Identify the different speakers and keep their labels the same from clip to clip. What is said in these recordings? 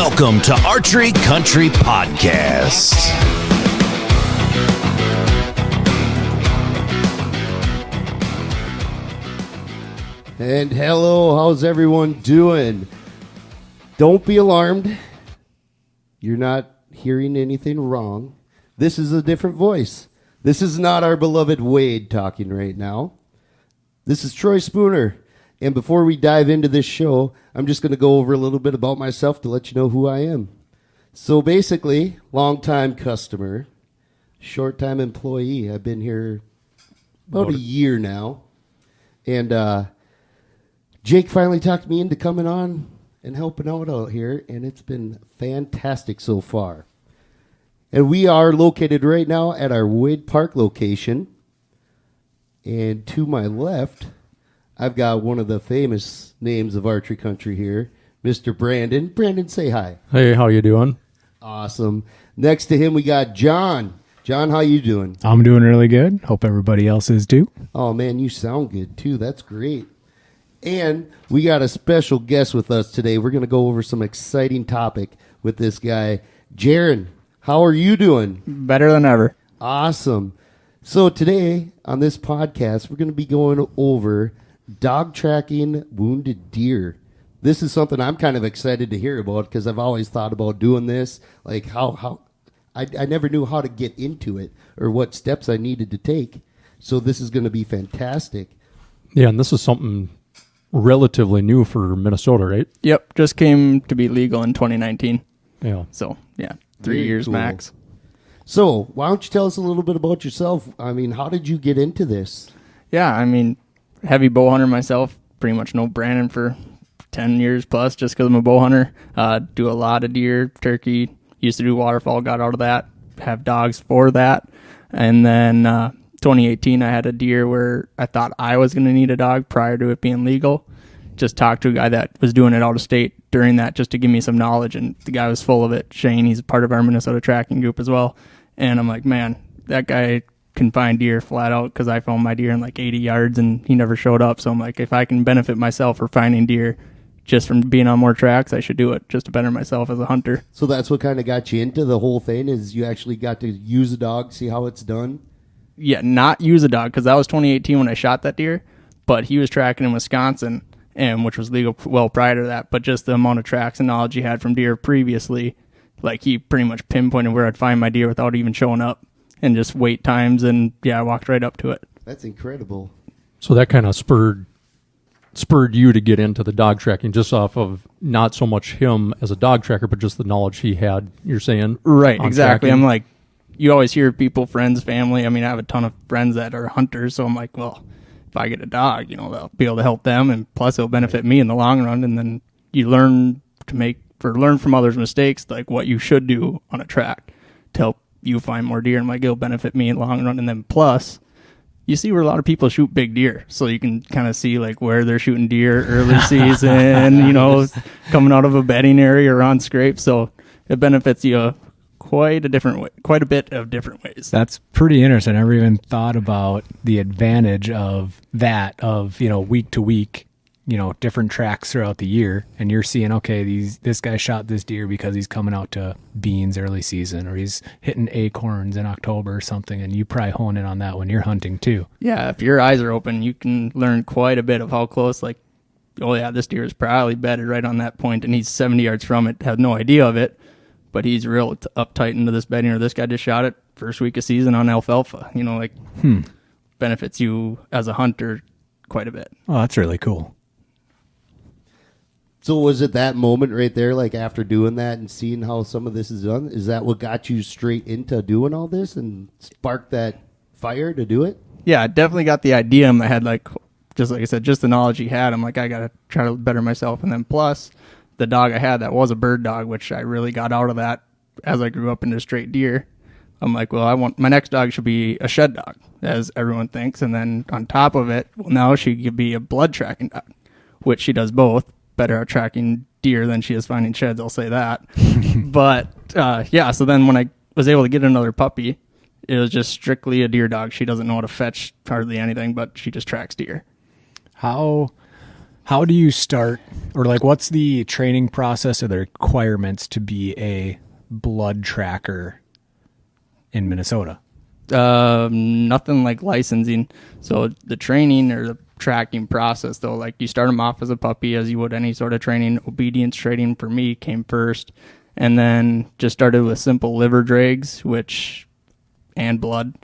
Speaker 1: Welcome to Archery Country Podcast.
Speaker 2: And hello, how's everyone doing? Don't be alarmed. You're not hearing anything wrong. This is a different voice. This is not our beloved Wade talking right now. This is Troy Spooner. And before we dive into this show, I'm just going to go over a little bit about myself to let you know who I am. So basically, long-time customer, short-time employee. I've been here about a year now. And Jake finally talked me into coming on and helping out here, and it's been fantastic so far. And we are located right now at our Wade Park location. And to my left, I've got one of the famous names of archery country here, Mr. Brandon. Brandon, say hi.
Speaker 3: Hey, how you doing?
Speaker 2: Awesome. Next to him, we got John. John, how you doing?
Speaker 4: I'm doing really good. Hope everybody else is too.
Speaker 2: Oh, man, you sound good, too. That's great. And we got a special guest with us today. We're going to go over some exciting topic with this guy. Jaren, how are you doing?
Speaker 5: Better than ever.
Speaker 2: Awesome. So today on this podcast, we're going to be going over dog tracking wounded deer. This is something I'm kind of excited to hear about because I've always thought about doing this. Like how I never knew how to get into it or what steps I needed to take. So this is going to be fantastic.
Speaker 3: Yeah, and this is something relatively new for Minnesota, right?
Speaker 5: Yep, just came to be legal in 2019.
Speaker 3: Yeah.
Speaker 5: So, yeah, 3
Speaker 2: Very
Speaker 5: years
Speaker 2: cool.
Speaker 5: max.
Speaker 2: So why don't you tell us a little bit about yourself? I mean, how did you get into this?
Speaker 5: Yeah, I mean, heavy bow hunter myself. Pretty much know Brandon for 10 years plus just because I'm a bow hunter. Do a lot of deer, turkey. Used to do waterfowl, got out of that. Have dogs for that. And then 2018, I had a deer where I thought I was going to need a dog prior to it being legal. Just talked to a guy that was doing it out of state during that just to give me some knowledge, and the guy was full of it. Shane, he's part of our Minnesota tracking group as well. And I'm like, man, that guy can find deer flat out because I found my deer in like 80 yards and he never showed up. So I'm like, if I can benefit myself for finding deer just from being on more tracks, I should do it just to better myself as a hunter.
Speaker 2: So that's what kind of got you into the whole thing is you actually got to use a dog, see how it's done?
Speaker 5: Yeah, not use a dog because that was 2018 when I shot that deer, but he was tracking in Wisconsin, and which was legal well prior to that. But just the amount of tracks and knowledge he had from deer previously, like he pretty much pinpointed where I'd find my deer without even showing up, and just wait times, and yeah, I walked right up to it.
Speaker 2: That's incredible.
Speaker 3: So that kind of spurred you to get into the dog tracking just off of not so much him as a dog tracker, but just the knowledge he had, you're saying?
Speaker 5: Right,
Speaker 3: on
Speaker 5: exactly.
Speaker 3: tracking?
Speaker 5: I'm like, you always hear people, friends, family. I mean, I have a ton of friends that are hunters, so I'm like, well, if I get a dog, they'll be able to help them, and plus it'll benefit me in the long run. And then you learn learn from others' mistakes, like what you should do on a track to help you find more deer. And like, it'll benefit me in the long run. And then plus, you see where a lot of people shoot big deer, so you can kind of see like where they're shooting deer early season, coming out of a bedding area or on scrape. So it benefits you quite a bit of different ways.
Speaker 4: That's pretty interesting. I never even thought about the advantage of that, of, week to week, different tracks throughout the year. And you're seeing, okay, this guy shot this deer because he's coming out to beans early season, or he's hitting acorns in October or something. And you probably hone in on that when you're hunting too.
Speaker 5: Yeah, if your eyes are open, you can learn quite a bit of how close, like, oh yeah, this deer is probably bedded right on that point, and he's 70 yards from it, had no idea of it. But he's real uptight into this bedding, or this guy just shot it first week of season on alfalfa. Benefits you as a hunter quite a bit.
Speaker 4: Oh, that's really cool.
Speaker 2: So was it that moment right there, like after doing that and seeing how some of this is done, is that what got you straight into doing all this and sparked that fire to do it?
Speaker 5: Yeah, I definitely got the idea in my head, like I said, just the knowledge he had. I'm like, I got to try to better myself. And then plus, the dog I had that was a bird dog, which I really got out of that as I grew up into straight deer. I'm like, well, my next dog should be a shed dog, as everyone thinks. And then on top of it, well, now she could be a blood tracking dog, which she does both. Better at tracking deer than she is finding sheds, I'll say that. But yeah, so then when I was able to get another puppy, it was just strictly a deer dog. She doesn't know how to fetch hardly anything, but she just tracks deer.
Speaker 4: How How do you start, or like what's the training process or the requirements to be a blood tracker in Minnesota?
Speaker 5: Nothing like licensing. So the training or the tracking process, though, like you start them off as a puppy as you would any sort of training. Obedience training for me came first, and then just started with simple liver drags, and blood.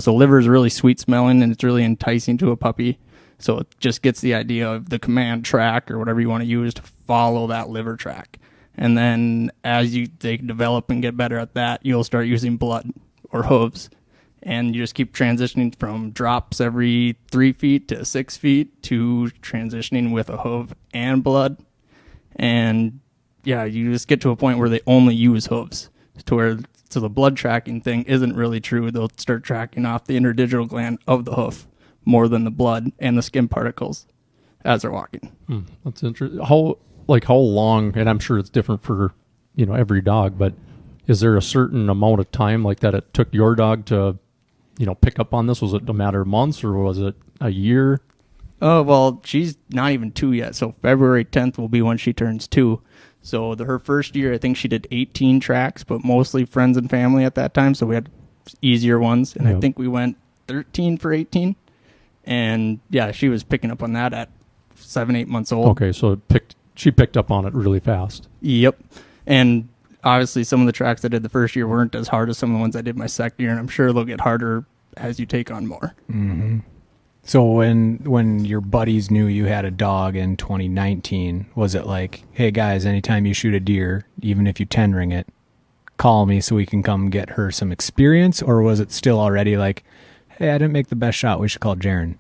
Speaker 5: So liver is really sweet smelling and it's really enticing to a puppy. So it just gets the idea of the command track or whatever you want to use to follow that liver track. And then as they develop and get better at that, you'll start using blood or hooves. And you just keep transitioning from drops every 3 feet to 6 feet to transitioning with a hoof and blood. And yeah, you just get to a point where they only use hooves so the blood tracking thing isn't really true. They'll start tracking off the interdigital gland of the hoof more than the blood and the skin particles as they're walking.
Speaker 3: That's interesting. How long, and I'm sure it's different for, every dog, but is there a certain amount of time like that it took your dog to, pick up on this? Was it a matter of months or was it a year?
Speaker 5: Oh, well, she's not even 2 yet. So February 10th will be when she turns 2. So her first year, I think she did 18 tracks, but mostly friends and family at that time. So we had easier ones. And I think we went 13 for 18. And yeah, she was picking up on that at 7-8 months old.
Speaker 3: Okay, so she picked up on it really fast.
Speaker 5: Yep. And obviously some of the tracks I did the first year weren't as hard as some of the ones I did my second year, and I'm sure they'll get harder as you take on more.
Speaker 4: Mm-hmm. So when your buddies knew you had a dog in 2019, was it like, hey guys, anytime you shoot a deer, even if you 10 ring it, call me so we can come get her some experience? Or was it still already like, hey, I didn't make the best shot, we should call Jaren?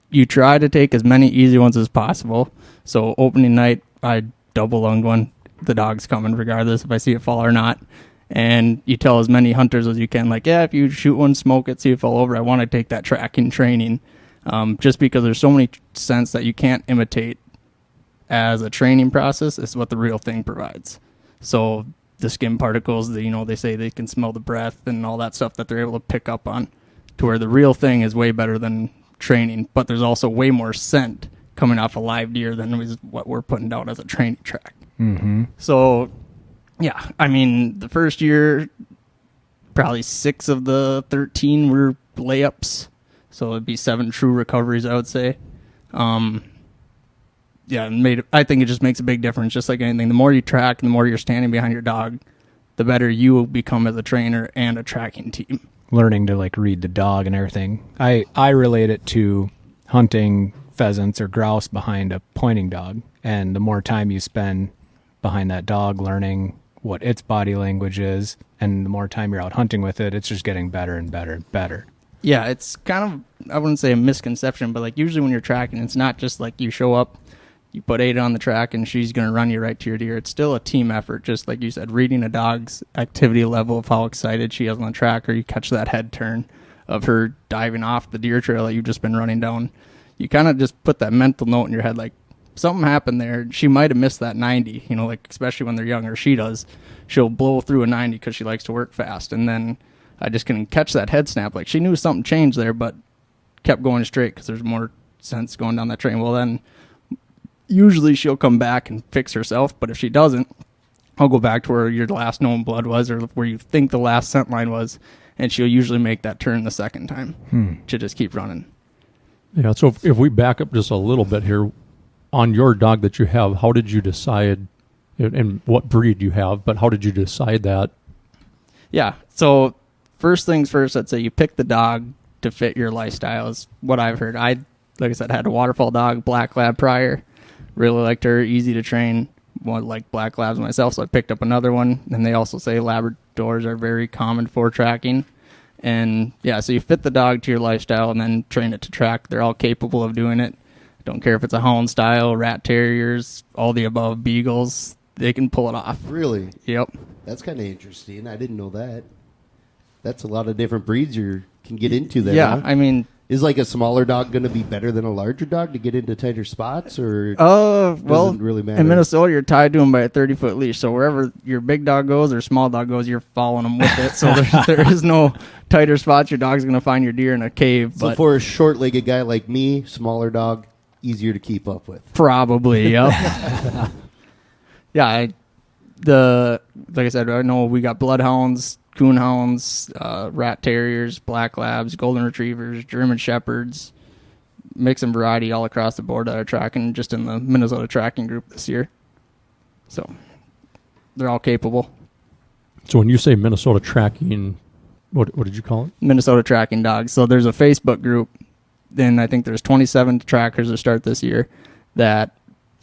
Speaker 5: You try to take as many easy ones as possible. So opening night, I double lunged one. The dog's coming regardless if I see it fall or not. And you tell as many hunters as you can, like, yeah, if you shoot one, smoke it, see it fall over. I want to take that tracking training, just because there's so many scents that you can't imitate as a training process. Is what the real thing provides. So the skin particles, they say they can smell the breath and all that stuff that they're able to pick up on, to where the real thing is way better than training. But there's also way more scent coming off a live deer than is what we're putting down as a training track.
Speaker 4: Mm-hmm.
Speaker 5: So, yeah, I mean, the first year, probably 6 of the 13 were layups. So it'd be 7 true recoveries, I would say. I think it just makes a big difference, just like anything. The more you track, the more you're standing behind your dog, the better you will become as a trainer and a tracking team.
Speaker 4: Learning to like read the dog and everything. I relate it to hunting pheasants or grouse behind a pointing dog. And the more time you spend behind that dog learning what its body language is, and the more time you're out hunting with it, it's just getting better and better and better.
Speaker 5: Yeah, it's kind of, I wouldn't say a misconception, but like usually when you're tracking, it's not just like you show up, you put Ada on the track and she's going to run you right to your deer. It's still a team effort, just like you said, reading a dog's activity level of how excited she is on the track, or you catch that head turn of her diving off the deer trail that you've just been running down. You kind of just put that mental note in your head, like, something happened there. She might have missed that 90, like especially when they're younger. She does. She'll blow through a 90 because she likes to work fast. And then I just couldn't catch that head snap. Like she knew something changed there, but kept going straight because there's more sense going down that train. Well, then usually she'll come back and fix herself. But if she doesn't, I'll go back to where your last known blood was, or where you think the last scent line was. And she'll usually make that turn the second time to just keep running.
Speaker 3: Yeah. So if we back up just a little bit here, on your dog that you have, how did you decide, and what breed you have, but how did you decide that?
Speaker 5: Yeah, so first things first, I'd say you pick the dog to fit your lifestyle is what I've heard. Like I said, had a waterfall dog, black lab prior, really liked her, easy to train, like black labs myself, so I picked up another one. And they also say Labradors are very common for tracking. And yeah, so you fit the dog to your lifestyle and then train it to track. They're all capable of doing it. Don't care if it's a hound style, rat terriers, all the above, beagles, they can pull it off.
Speaker 2: Really?
Speaker 5: Yep.
Speaker 2: That's kind of interesting. I didn't know that. That's a lot of different breeds you can get into there.
Speaker 5: Yeah,
Speaker 2: huh?
Speaker 5: I mean,
Speaker 2: is like a smaller dog going to be better than a larger dog to get into tighter spots, or
Speaker 5: doesn't
Speaker 2: really matter?
Speaker 5: In Minnesota, you're tied to them by a 30-foot leash, so wherever your big dog goes or small dog goes, you're following them with it. So there is no tighter spots. Your dog's going to find your deer in a cave.
Speaker 2: So
Speaker 5: but
Speaker 2: for a short-legged guy like me, smaller dog, easier to keep up with.
Speaker 5: Probably, yep. Yeah, like I said, I know we got bloodhounds, coonhounds, rat terriers, black labs, golden retrievers, German shepherds, mix and variety all across the board that are tracking just in the Minnesota tracking group this year. So they're all capable.
Speaker 3: So when you say Minnesota tracking, what did you call it?
Speaker 5: Minnesota tracking dogs. So there's a Facebook group. Then I think there's 27 trackers to start this year that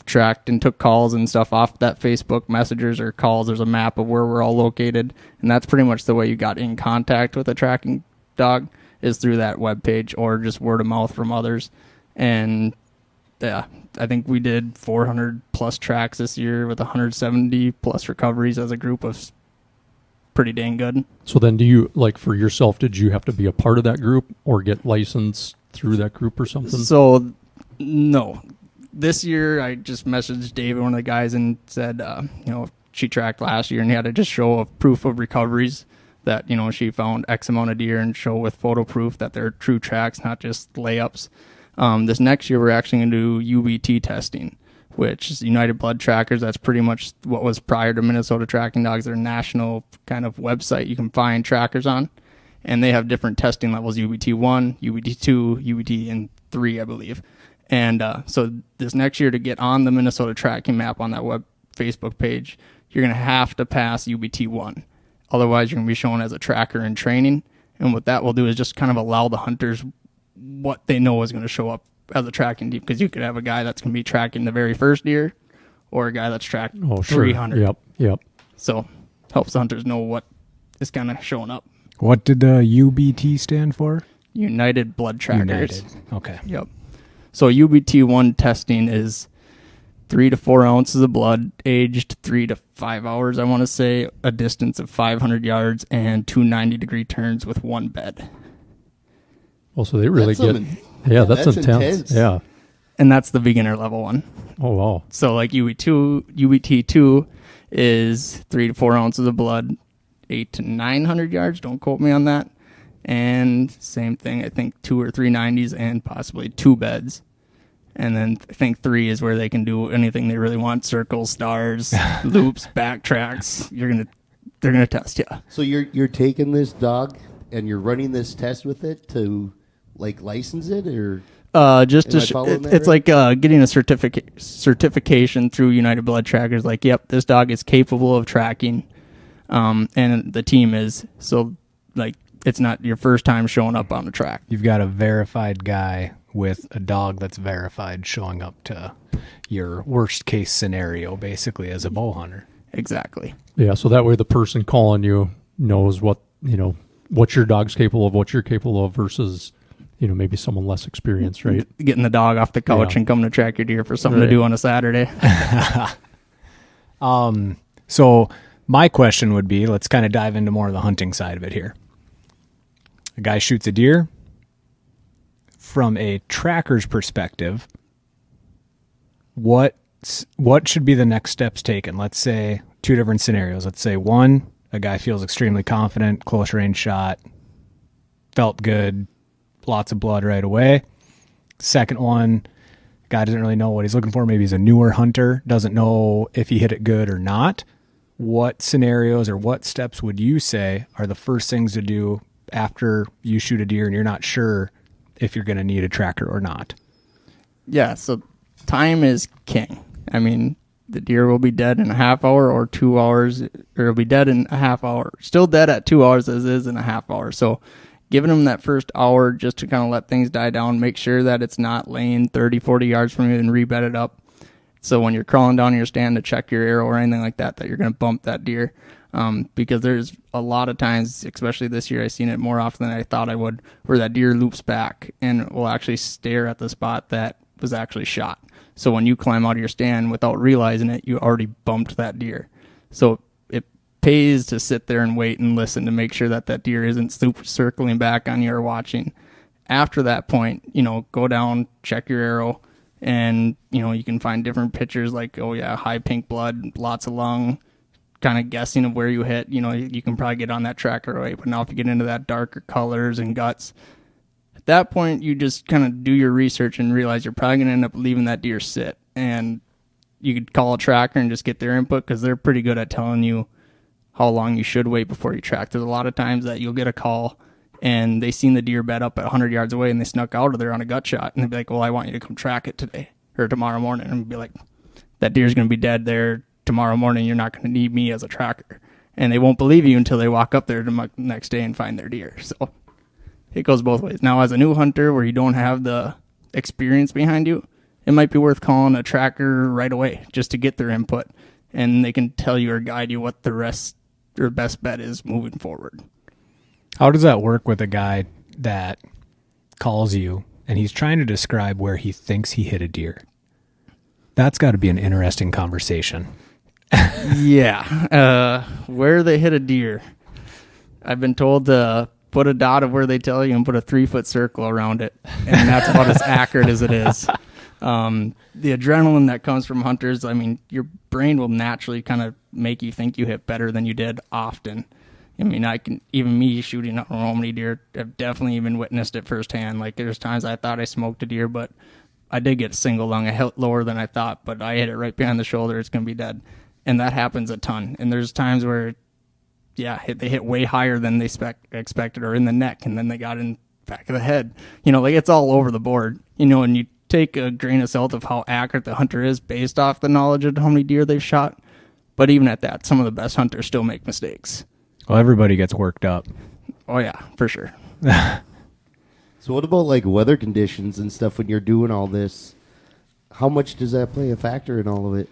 Speaker 5: tracked and took calls and stuff off that Facebook messengers or calls. There's a map of where we're all located, and that's pretty much the way you got in contact with a tracking dog, is through that webpage or just word of mouth from others. And yeah, I think we did 400 plus tracks this year with 170 plus recoveries as a group of pretty dang good.
Speaker 3: So then do you, like for yourself, did you have to be a part of that group or get licensed through that group or something?
Speaker 5: So no. This year, I just messaged David, one of the guys, and said, she tracked last year and he had to just show a proof of recoveries that, she found X amount of deer and show with photo proof that they're true tracks, not just layups. This next year, we're actually going to do Uvt testing, which is United Blood Trackers. That's pretty much what was prior to Minnesota Tracking Dogs, their national kind of website you can find trackers on. And they have different testing levels, Uvt 1, Uvt 2, Uvt and 3, I believe. And so this next year, to get on the Minnesota tracking map on that web Facebook page, you're going to have to pass UBT 1. Otherwise, you're going to be shown as a tracker in training. And what that will do is just kind of allow the hunters what they know is going to show up as a tracking team. Because you could have a guy that's going to be tracking the very first deer or a guy that's tracked 300.
Speaker 3: Yep.
Speaker 5: So helps the hunters know what is kind of showing up.
Speaker 4: What did the UBT stand for?
Speaker 5: United Blood Trackers.
Speaker 4: United. Okay.
Speaker 5: Yep. So UBT1 testing is 3 to 4 ounces of blood, aged 3 to 5 hours, I want to say, a distance of 500 yards, and 2 90-degree turns with one bed.
Speaker 3: Well, so they really that's intense. Yeah.
Speaker 5: And that's the beginner level one.
Speaker 3: Oh, wow.
Speaker 5: So like UBT2 is 3 to 4 ounces of blood, 8 to 900 yards. Don't quote me on that. And same thing, I think 2 or 3 90s and possibly 2 beds. And then I think 3 is where they can do anything they really want: circles, stars, loops, backtracks. They're gonna test you.
Speaker 2: So you're taking this dog and you're running this test with it to like license it, or
Speaker 5: just to it's like getting a certification through United Blood Trackers. Like, yep, this dog is capable of tracking, and the team is. So like, it's not your first time showing up on the track.
Speaker 4: You've got a verified guy with a dog that's verified showing up to your worst case scenario, basically, as a bow hunter.
Speaker 5: Exactly.
Speaker 3: Yeah, so that way the person calling you knows what your dog's capable of, what you're capable of, versus maybe someone less experienced, right?
Speaker 5: Getting the dog off the couch and coming to track your deer for something to do on a Saturday.
Speaker 4: So my question would be, let's kind of dive into more of the hunting side of it here. A guy shoots a deer. From a tracker's perspective, what should be the next steps taken? Let's say 2 different scenarios. Let's say 1, a guy feels extremely confident, close range shot, felt good, lots of blood right away. Second one, guy doesn't really know what he's looking for. Maybe he's a newer hunter, doesn't know if he hit it good or not. What scenarios or what steps would you say are the first things to do after you shoot a deer and you're not sure if you're going to need a tracker or not?
Speaker 5: Yeah, so time is king. I mean, the deer will be dead in a half hour or 2 hours, or it'll be dead in a half hour. Still dead at 2 hours as is in a half hour. So giving them that first hour just to kind of let things die down, make sure that it's not laying 30, 40 yards from you and rebed it up. So when you're crawling down your stand to check your arrow or anything like that, that you're going to bump that deer. Because there's a lot of times, especially this year, I've seen it more often than I thought I would, where that deer loops back and will actually stare at the spot that was actually shot. So when you climb out of your stand without realizing it, you already bumped that deer. So it pays to sit there and wait and listen to make sure that that deer isn't circling back on you or watching. After that point, go down, check your arrow, and, you can find different pictures like, oh yeah, high pink blood, lots of lung, kind of guessing of where you hit. You can probably get on that tracker right. But now if you get into that darker colors and guts, At that point, you just kind of do your research and realize you're probably going to end up leaving that deer sit. And you could call a tracker and just get their input because they're pretty good at telling you how long you should wait before you track. There's a lot of times that you'll get a call and they seen the deer bed up at 100 yards away and they snuck out of there on a gut shot. And they'd be like, well, I want you to come track it today or tomorrow morning. And be like, that deer's going to be dead there tomorrow morning. You're not going to need me as a tracker. And they won't believe you until they walk up there the next day and find their deer. So it goes both ways. Now, as a new hunter where you don't have the experience behind you, it might be worth calling a tracker right away just to get their input. And they can tell you or guide you what the rest or best bet is moving forward.
Speaker 4: How does that work with a guy that calls you and he's trying to describe where he thinks he hit a deer? That's got to be an interesting conversation.
Speaker 5: Yeah. Where they hit a deer. I've been told to put a dot of where they tell you and put a 3-foot circle around it. And that's about as accurate as it is. The adrenaline that comes from hunters, I mean, your brain will naturally kind of make you think you hit better than you did often. I mean, even me shooting at Romany deer, I've definitely even witnessed it firsthand. Like, there's times I thought I smoked a deer, but I did get a single lung. I hit lower than I thought, but I hit it right behind the shoulder. It's going to be dead. And that happens a ton. And there's times where, yeah, they hit way higher than they expected, or in the neck, and then they got in back of the head. You know, like, it's all over the board. You know, and you take a grain of salt of how accurate the hunter is based off the knowledge of how many deer they've shot. But even at that, some of the best hunters still make mistakes.
Speaker 4: Well, everybody gets worked up.
Speaker 5: Oh, yeah, for sure.
Speaker 2: So what about like weather conditions and stuff when you're doing all this? How much does that play a factor in all of it?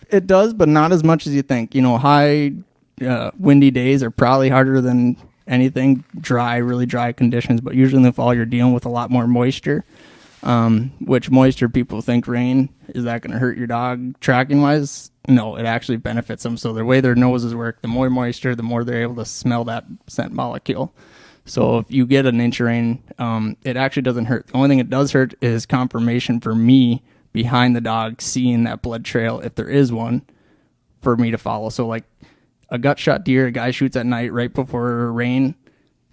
Speaker 5: It does, but not as much as you think. You know, high windy days are probably harder than anything. Really dry conditions, but usually in the fall you're dealing with a lot more moisture. Which moisture people think rain. Is that going to hurt your dog tracking wise? No, it actually benefits them. So the way their noses work, the more moisture, the more they're able to smell that scent molecule. So if you get an inch of rain, it actually doesn't hurt. The only thing it does hurt is confirmation for me behind the dog, seeing that blood trail, if there is one, for me to follow. So like a gut shot deer, a guy shoots at night right before rain.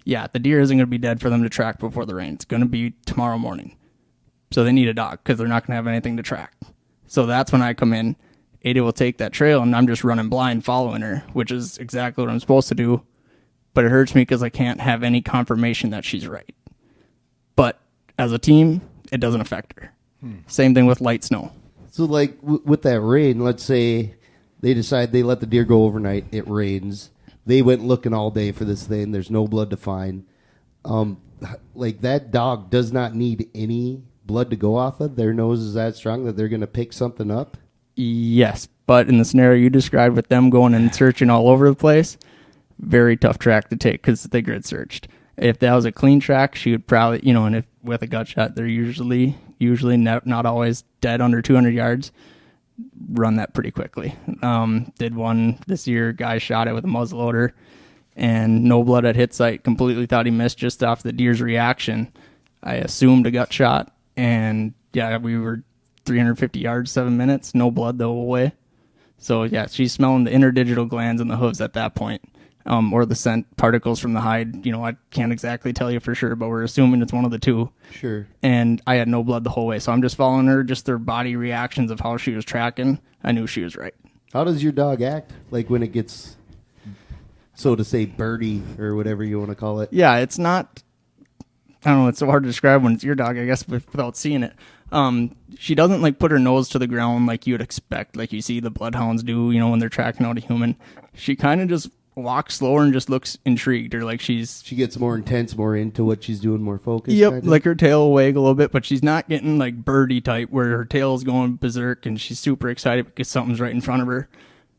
Speaker 5: Yeah, the deer isn't going to be dead for them to track before the rain. It's going to be tomorrow morning. So they need a dog because they're not going to have anything to track. So that's when I come in. Ada will take that trail, and I'm just running blind following her, which is exactly what I'm supposed to do. But it hurts me because I can't have any confirmation that she's right. But as a team, it doesn't affect her. Same thing with light snow.
Speaker 2: So like with that rain, let's say they decide they let the deer go overnight. It rains. They went looking all day for this thing. There's no blood to find. Like that dog does not need any blood to go off of. Their nose is that strong that they're going to pick something up.
Speaker 5: Yes, but in the scenario you described with them going and searching all over the place, very tough track to take because they grid searched. If that was a clean track, she would probably, you know, and if with a gut shot, they're usually not always dead under 200 yards, run that pretty quickly. Did one this year, guy shot it with a muzzleloader and no blood at hit site, completely thought he missed just off the deer's reaction. I assumed a gut shot, and yeah, we were 350 yards, 7 minutes, no blood the whole way. So yeah, she's smelling the interdigital glands in the hooves at that point, or the scent particles from the hide. You know, I can't exactly tell you for sure, but we're assuming it's one of the two.
Speaker 2: Sure.
Speaker 5: And I had no blood the whole way, so I'm just following her, just their body reactions of how she was tracking. I knew she was right.
Speaker 2: How does your dog act like when it gets, so to say, birdie or whatever you want to call it?
Speaker 5: Yeah, it's not, I don't know, it's so hard to describe when it's your dog, I guess, without seeing it. She doesn't like put her nose to the ground like you would expect, like you see the bloodhounds do, you know, when they're tracking out a human. She kind of just walks slower and just looks intrigued, or like she
Speaker 2: gets more intense, more into what she's doing, more focused.
Speaker 5: Yep,
Speaker 2: kinda.
Speaker 5: like her tail will wag a little bit, but she's not getting like birdie type where her tail's going berserk and she's super excited because something's right in front of her.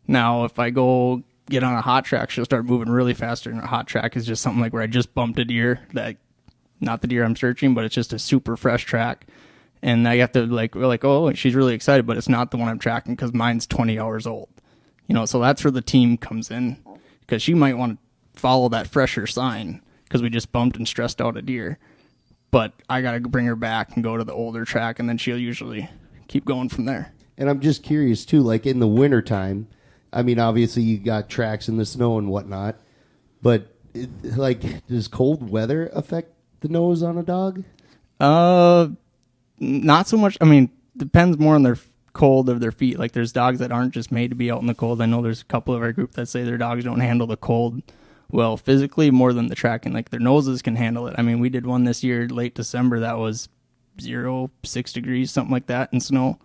Speaker 5: Now, if I go get on a hot track, she'll start moving really faster, and a hot track is just something like where I just bumped a deer, that not the deer I'm searching, but it's just a super fresh track. And I have to we're like, oh, she's really excited, but it's not the one I'm tracking because mine's 20 hours old. You know, so that's where the team comes in, because she might want to follow that fresher sign because we just bumped and stressed out a deer. But I got to bring her back and go to the older track, and then she'll usually keep going from there.
Speaker 2: And I'm just curious, too, like in the wintertime, I mean, obviously you got tracks in the snow and whatnot, but does cold weather affect the nose on a dog?
Speaker 5: Not so much. I mean, depends more on their cold of their feet. Like there's dogs that aren't just made to be out in the cold. I know there's a couple of our group that say their dogs don't handle the cold well physically more than the tracking. Like their noses can handle it. I mean, we did one this year, late December, that was 6 degrees, something like that in snow.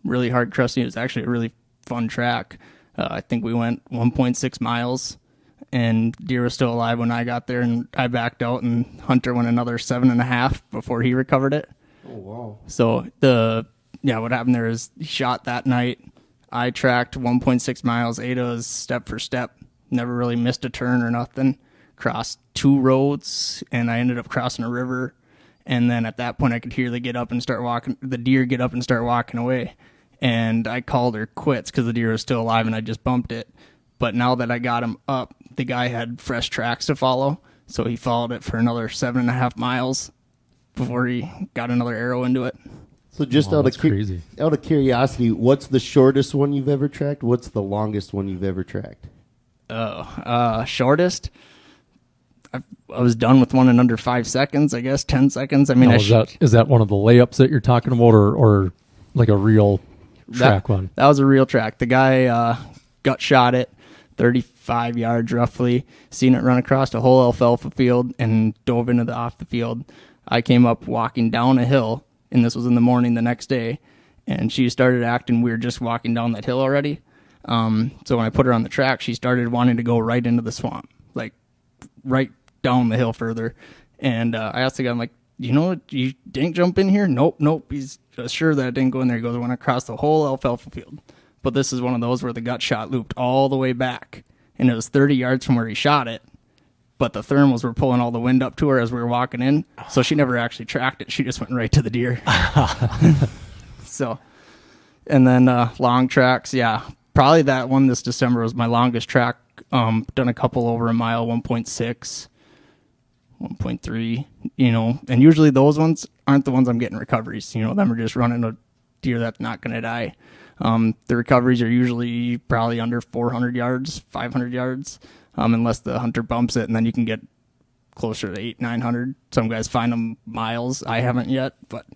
Speaker 5: Really hard crusty. It was actually a really fun track. I think we went 1.6 miles and deer was still alive when I got there, and I backed out and Hunter went another 7.5 before he recovered it.
Speaker 2: Oh, wow.
Speaker 5: So what happened there is he shot that night. I tracked 1.6 miles, Ada's step for step, never really missed a turn or nothing, crossed 2 roads, and I ended up crossing a river. And then at that point I could hear the deer get up and start walking away. And I called her quits because the deer was still alive and I just bumped it. But now that I got him up, the guy had fresh tracks to follow. So he followed it for another 7.5 miles before he got another arrow into it.
Speaker 2: So just out of curiosity, what's the shortest one you've ever tracked? What's the longest one you've ever tracked?
Speaker 5: Shortest? I was done with one in under 5 seconds, I guess, 10 seconds. I mean,
Speaker 3: is that one of the layups that you're talking about, or like a real track one?
Speaker 5: That was a real track. The guy gut shot it 35 yards roughly, seen it run across a whole alfalfa field and dove into off the field. I came up walking down a hill, and this was in the morning the next day, and she started acting weird just walking down that hill already. So when I put her on the track, she started wanting to go right into the swamp, like right down the hill further. And I asked the guy, I'm like, you didn't jump in here? Nope. He's sure that I didn't go in there. He goes, I went across the whole alfalfa field. But this is one of those where the gut shot looped all the way back, and it was 30 yards from where he shot it. But the thermals were pulling all the wind up to her as we were walking in, so she never actually tracked it. She just went right to the deer. So, and then long tracks, yeah. Probably that one this December was my longest track. Done a couple over a mile, 1.6, 1.3, and usually those ones aren't the ones I'm getting recoveries. Them are just running a deer that's not going to die. The recoveries are usually probably under 400 yards, 500 yards, unless the hunter bumps it, and then you can get closer to 800-900. Some guys find them miles. I haven't yet, but.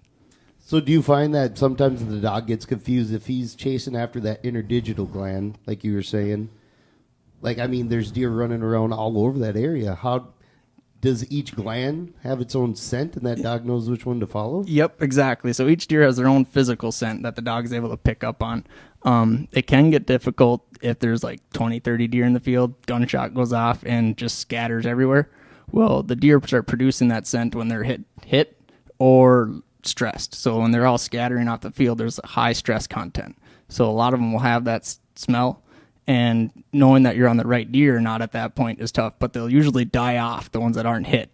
Speaker 2: So do you find that sometimes the dog gets confused if he's chasing after that interdigital gland, like you were saying? Like, I mean, there's deer running around all over that area. How does each gland have its own scent, and that dog knows which one to follow?
Speaker 5: Yep, exactly. So each deer has their own physical scent that the dog is able to pick up on. It can get difficult if there's like 20, 30 deer in the field, gunshot goes off and just scatters everywhere. Well, the deer start producing that scent when they're hit or stressed. So when they're all scattering off the field, there's a high stress content. So a lot of them will have that smell, and knowing that you're on the right deer or not at that point is tough, but they'll usually die off, the ones that aren't hit,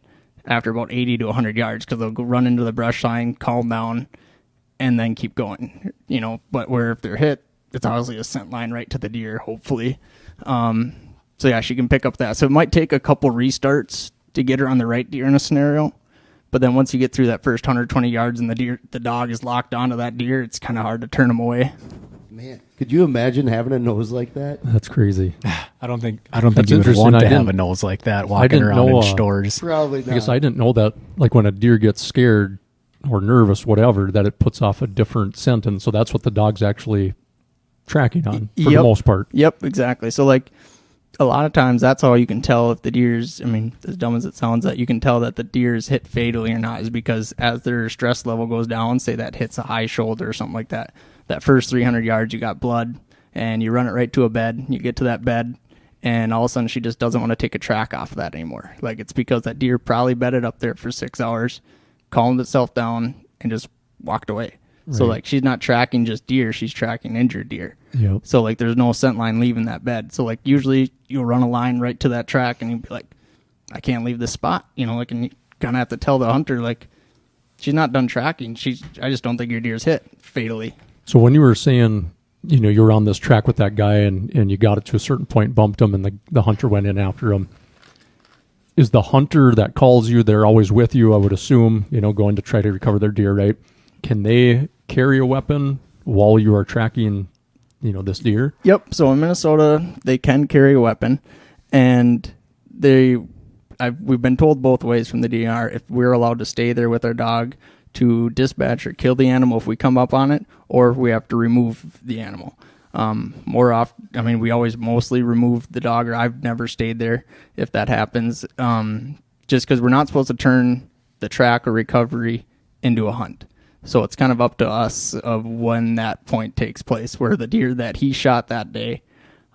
Speaker 5: after about 80 to 100 yards, because they'll go run into the brush line, calm down, and then keep going. But where if they're hit, it's obviously a scent line right to the deer, hopefully. So yeah, she can pick up that. So it might take a couple restarts to get her on the right deer in a scenario. But then once you get through that first 120 yards and the dog is locked onto that deer, it's kind of hard to turn them away.
Speaker 2: Man, could you imagine having a nose like that?
Speaker 3: That's crazy.
Speaker 4: I don't think you would want to have a nose like that walking around in stores.
Speaker 2: Probably not.
Speaker 3: I guess I didn't know that, like when a deer gets scared or nervous, whatever, that it puts off a different scent, and so that's what the dog's actually tracking on for the most part.
Speaker 5: Yep, exactly. So like a lot of times that's how you can tell if the deer's, as dumb as it sounds, that you can tell that the deer's hit fatally or not is because as their stress level goes down, say that hits a high shoulder or something like that, that first 300 yards you got blood and you run it right to a bed, you get to that bed, and all of a sudden she just doesn't want to take a track off of that anymore. Like it's because that deer probably bedded up there for 6 hours, calmed itself down, and just walked away. Right. So like she's not tracking just deer, she's tracking injured deer.
Speaker 3: Yep.
Speaker 5: So like there's no scent line leaving that bed. So like usually you'll run a line right to that track and you'll be like, I can't leave this spot. And you kind of have to tell the hunter, like, she's not done tracking. I just don't think your deer's hit fatally.
Speaker 3: So when you were saying, you were on this track with that guy and you got it to a certain point, bumped him, and the hunter went in after him. Is the hunter that calls you, they're always with you, I would assume, going to try to recover their deer, right? Can they carry a weapon while you are tracking, this deer?
Speaker 5: Yep. So in Minnesota, they can carry a weapon, and we've been told both ways from the DNR if we're allowed to stay there with our dog to dispatch or kill the animal if we come up on it, or if we have to remove the animal. More often, I mean, we always mostly remove the dog, or I've never stayed there if that happens, just because we're not supposed to turn the track or recovery into a hunt. So it's kind of up to us of when that point takes place, where the deer that he shot that day,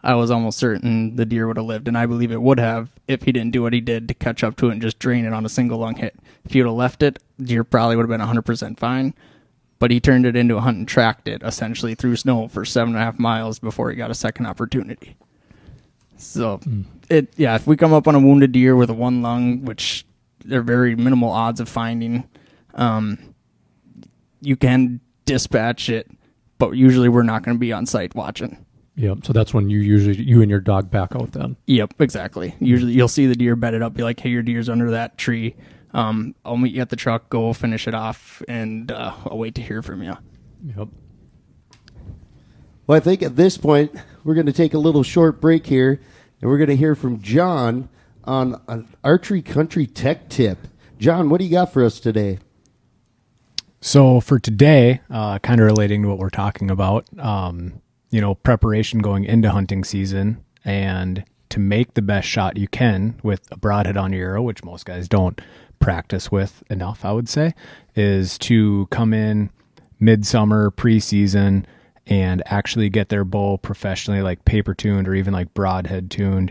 Speaker 5: I was almost certain the deer would have lived, and I believe it would have if he didn't do what he did to catch up to it and just drain it on a single lung hit. If he would have left it, deer probably would have been 100% fine, but he turned it into a hunt and tracked it essentially through snow for 7.5 miles before he got a second opportunity. So, if we come up on a wounded deer with a one lung, which they're very minimal odds of finding, you can dispatch it, but usually we're not going to be on site watching.
Speaker 3: Yep. So that's when you and your dog back out then.
Speaker 5: Yep, exactly. Usually you'll see the deer bedded up, be like, hey, your deer's under that tree. I'll meet you at the truck, go finish it off, and I'll wait to hear from you.
Speaker 3: Yep.
Speaker 2: Well, I think at this point, we're going to take a little short break here, and we're going to hear from John on an archery country tech tip. John, what do you got for us today?
Speaker 4: So for today, kind of relating to what we're talking about, preparation going into hunting season, and to make the best shot you can with a broadhead on your arrow, which most guys don't practice with enough, I would say, is to come in midsummer, preseason, and actually get their bow professionally, like paper tuned or even like broadhead tuned,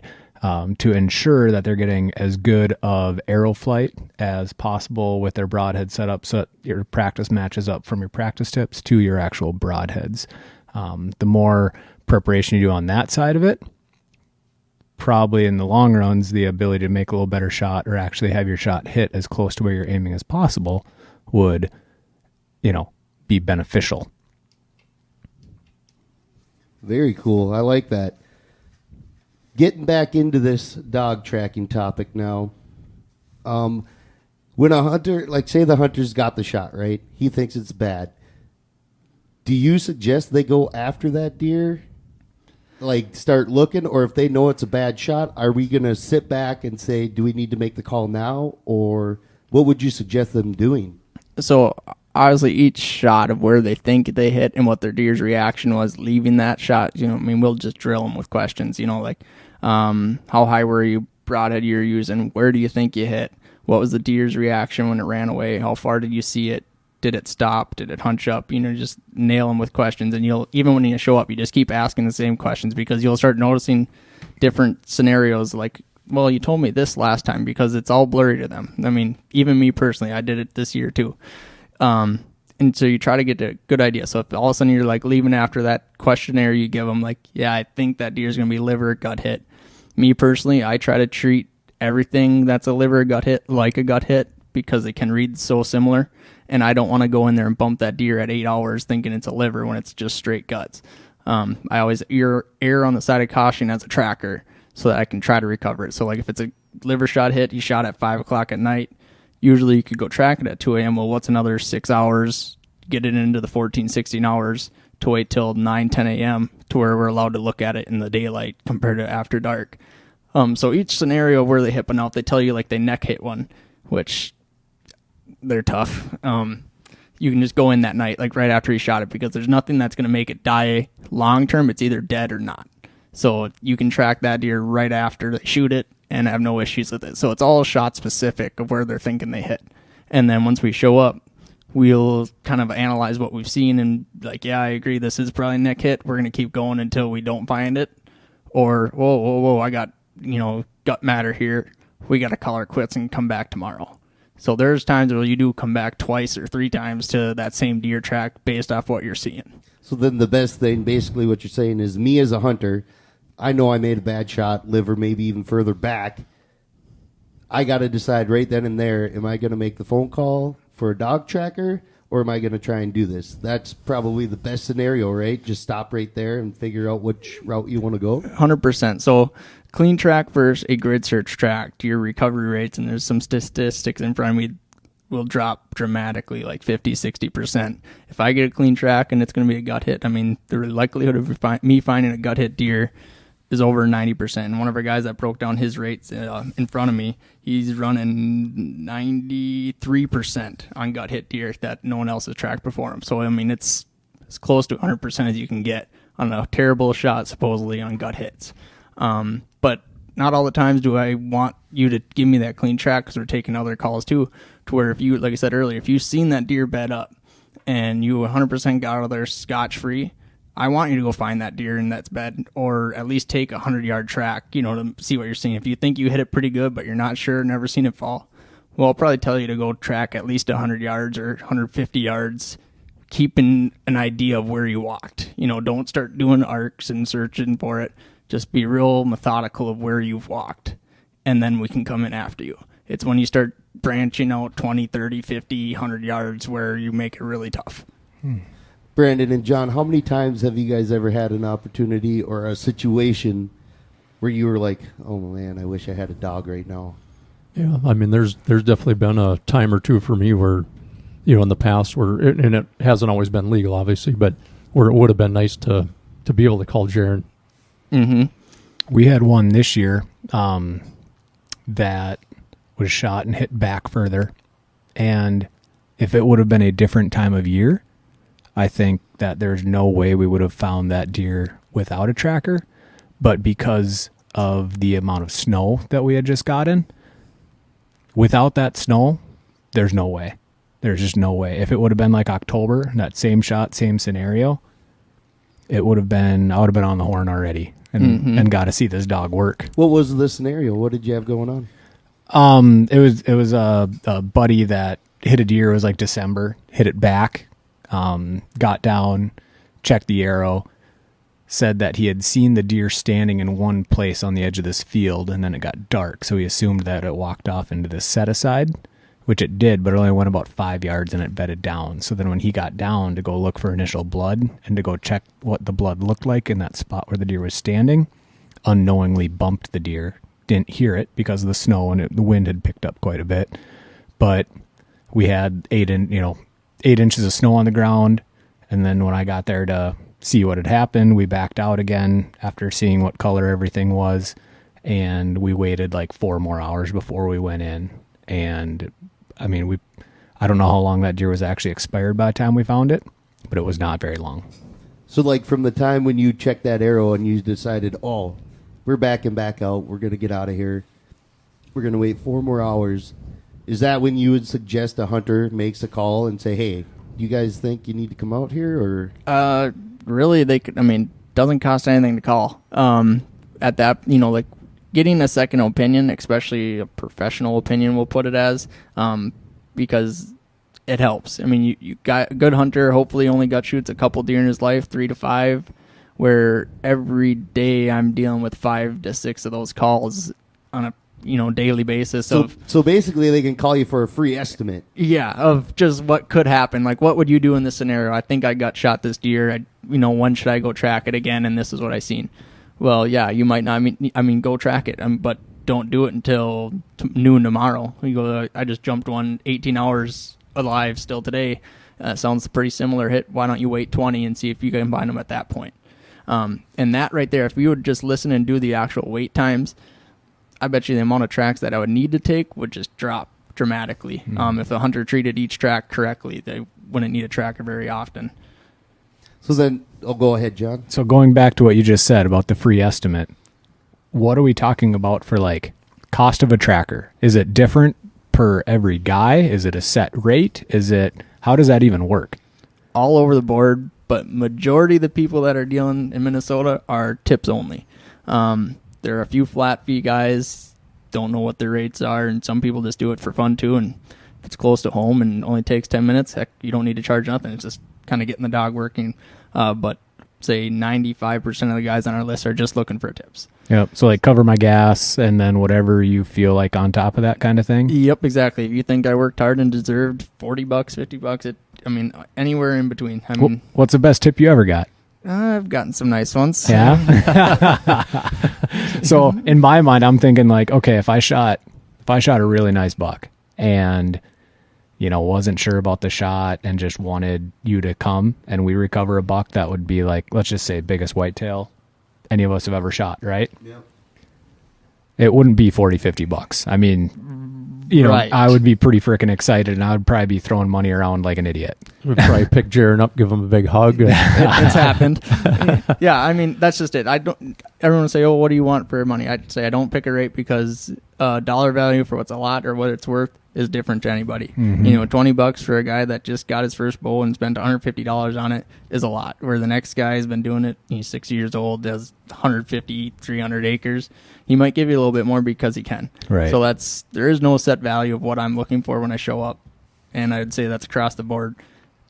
Speaker 4: to ensure that they're getting as good of arrow flight as possible with their broadhead setup, so that your practice matches up from your practice tips to your actual broadheads. The more preparation you do on that side of it, probably in the long runs, the ability to make a little better shot or actually have your shot hit as close to where you're aiming as possible would, be beneficial.
Speaker 2: Very cool. I like that. Getting back into this dog tracking topic now. When a hunter, like say the hunter's got the shot, right? He thinks it's bad. Do you suggest they go after that deer? Like start looking, or if they know it's a bad shot, are we going to sit back and say, do we need to make the call now? Or what would you suggest them doing?
Speaker 5: So obviously each shot of where they think they hit and what their deer's reaction was leaving that shot, we'll just drill them with questions, how high were you, broadhead you're using, where do you think you hit, what was the deer's reaction when it ran away, how far did you see it, did it stop, did it hunch up, just nail them with questions. And even when you show up, you just keep asking the same questions, because you'll start noticing different scenarios, like, well, you told me this last time, because it's all blurry to them. I mean, even me personally, I did it this year too. And so you try to get a good idea. So if all of a sudden you're like leaving after that questionnaire you give them, like, yeah, I think that deer's going to be liver, gut hit. Me personally, I try to treat everything that's a liver, gut hit like a gut hit, because they can read so similar. And I don't want to go in there and bump that deer at 8 hours thinking it's a liver when it's just straight guts. I always err on the side of caution as a tracker so that I can try to recover it. So like if it's a liver shot hit, you shot at 5 o'clock at night, usually you could go track it at 2 a.m. Well, what's another 6 hours, get it into the 14, 16 hours to wait till 9, 10 a.m. to where we're allowed to look at it in the daylight compared to after dark. So each scenario where they hit one out, they tell you like they neck hit one, which they're tough. You can just go in that night, like right after he shot it, because there's nothing that's going to make it die long term. It's either dead or not. So you can track that deer right after they shoot it and have no issues with it. So it's all shot specific of where they're thinking they hit. And then once we show up, we'll kind of analyze what we've seen and like, yeah, I agree, this is probably neck hit. We're going to keep going until we don't find it. Or, whoa, I got, gut matter here. We got to call our quits and come back tomorrow. So there's times where you do come back twice or 3 times to that same deer track based off what you're seeing.
Speaker 2: So then the best thing, basically what you're saying is, me as a hunter, I know I made a bad shot, liver maybe even further back. I got to decide right then and there, am I going to make the phone call for a dog tracker, or am I going to try and do this? That's probably the best scenario, right? Just stop right there and figure out which route you want to go.
Speaker 5: 100%. So clean track versus a grid search track, your recovery rates, and there's some statistics in front of me, will drop dramatically, like 50, 60%. If I get a clean track and it's going to be a gut hit, I mean, the likelihood of me finding a gut hit deer is over 90%. And one of our guys that broke down his rates in front of me, he's running 93% on gut hit deer that no one else has tracked before him. So, I mean, it's as close to 100% as you can get on a terrible shot, supposedly, on gut hits. But not all the times do I want you to give me that clean track, because we're taking other calls too, to where if you, like I said earlier, if you've seen that deer bed up and you 100% got out of there scotch-free, I want you to go find that deer in that bed, or at least take a 100-yard track, to see what you're seeing. If you think you hit it pretty good, but you're not sure, never seen it fall, well, I'll probably tell you to go track at least 100 yards or 150 yards, keeping an idea of where you walked. Don't start doing arcs and searching for it. Just be real methodical of where you've walked, and then we can come in after you. It's when you start branching out 20, 30, 50, 100 yards where you make it really tough.
Speaker 2: Brandon and John, how many times have you guys ever had an opportunity or a situation where you were like, oh man, I wish I had a dog right now?
Speaker 3: Yeah, I mean, there's definitely been a time or two for me where, in the past where, and it hasn't always been legal, obviously, but where it would have been nice to be able to call Jaren.
Speaker 5: Mm-hmm.
Speaker 4: We had one this year that was shot and hit back further. And if it would have been a different time of year, I think that there's no way we would have found that deer without a tracker. But because of the amount of snow that we had just gotten, without that snow, there's no way. There's just no way. If it would have been like October, that same shot, same scenario, I would have been on the horn already and got to see this dog work.
Speaker 2: What was the scenario? What did you have going on?
Speaker 4: It was a buddy that hit a deer. It was like December, hit it back, got down, checked the arrow, said that he had seen the deer standing in one place on the edge of this field, and then it got dark. So he assumed that it walked off into this set aside, which it did, but it only went about 5 yards and it bedded down. So then when he got down to go look for initial blood and to go check what the blood looked like in that spot where the deer was standing, unknowingly bumped the deer. Didn't hear it because of the snow, and the wind had picked up quite a bit. But we had 8 inches of snow on the ground, and then when I got there to see what had happened, we backed out again after seeing what color everything was, and we waited like 4 more hours before we went in. And I mean, I don't know how long that deer was actually expired by the time we found it, but it was not very long.
Speaker 2: So like from the time when you checked that arrow and you decided, oh, we're backing back out, we're going to get out of here, we're going to wait 4 more hours, is that when you would suggest a hunter makes a call and say, hey, do you guys think you need to come out here? Or
Speaker 5: really, doesn't cost anything to call. At that, like getting a second opinion, especially a professional opinion, we'll put it as, because it helps. I mean, you got a good hunter, hopefully only gut shoots a couple deer in his life, 3 to 5, where every day I'm dealing with 5 to 6 of those calls on a daily basis.
Speaker 2: So basically they can call you for a free estimate.
Speaker 5: Yeah, of just what could happen. Like, what would you do in this scenario? I think I got shot this deer. When should I go track it again? And this is what I seen. Well, yeah, you might not. Go track it, but don't do it until noon tomorrow. You go, I just jumped one 18 hours alive still today. Sounds a pretty similar hit. Why don't you wait 20 and see if you can find them at that point? And that right there, if you would just listen and do the actual wait times, I bet you the amount of tracks that I would need to take would just drop dramatically. If the hunter treated each track correctly, they wouldn't need a tracker very often.
Speaker 2: So then, go ahead, John.
Speaker 4: So going back to what you just said about the free estimate, what are we talking about for like cost of a tracker? Is it different per every guy? Is it a set rate? How does that even work?
Speaker 5: All over the board, but majority of the people that are dealing in Minnesota are tips only. There are a few flat fee guys, don't know what their rates are, and some people just do it for fun too, and if it's close to home and only takes 10 minutes, heck, you don't need to charge nothing. It's just kind of getting the dog working. But say 95% of the guys on our list are just looking for tips.
Speaker 4: Yep. So like cover my gas and then whatever you feel like on top of that kind of thing.
Speaker 5: Yep, exactly. If you think I worked hard and deserved $40, $50, anywhere in between.
Speaker 4: What's the best tip you ever got?
Speaker 5: I've gotten some nice ones.
Speaker 4: Yeah. So in my mind, I'm thinking like, okay, if I shot a really nice buck and wasn't sure about the shot and just wanted you to come and we recover a buck that would be like, let's just say biggest whitetail any of us have ever shot, right? Yeah. It wouldn't be $40-$50. I mean, you know,
Speaker 5: Right.
Speaker 4: I would be pretty freaking excited, and I would probably be throwing money around like an idiot.
Speaker 3: We'd probably pick Jaren up, give him a big hug.
Speaker 5: It's happened. Yeah, I mean, that's just it. Everyone will say, oh, what do you want for money? I'd say I don't pick a rate because dollar value for what's a lot or what it's worth is different to anybody.
Speaker 4: Mm-hmm.
Speaker 5: You know, $20 for a guy that just got his first bow and spent $150 on it is a lot. Where the next guy has been doing it, he's 6 years old, does 150, 300 acres. He might give you a little bit more because he can.
Speaker 4: Right.
Speaker 5: So there is no set value of what I'm looking for when I show up. And I'd say that's across the board.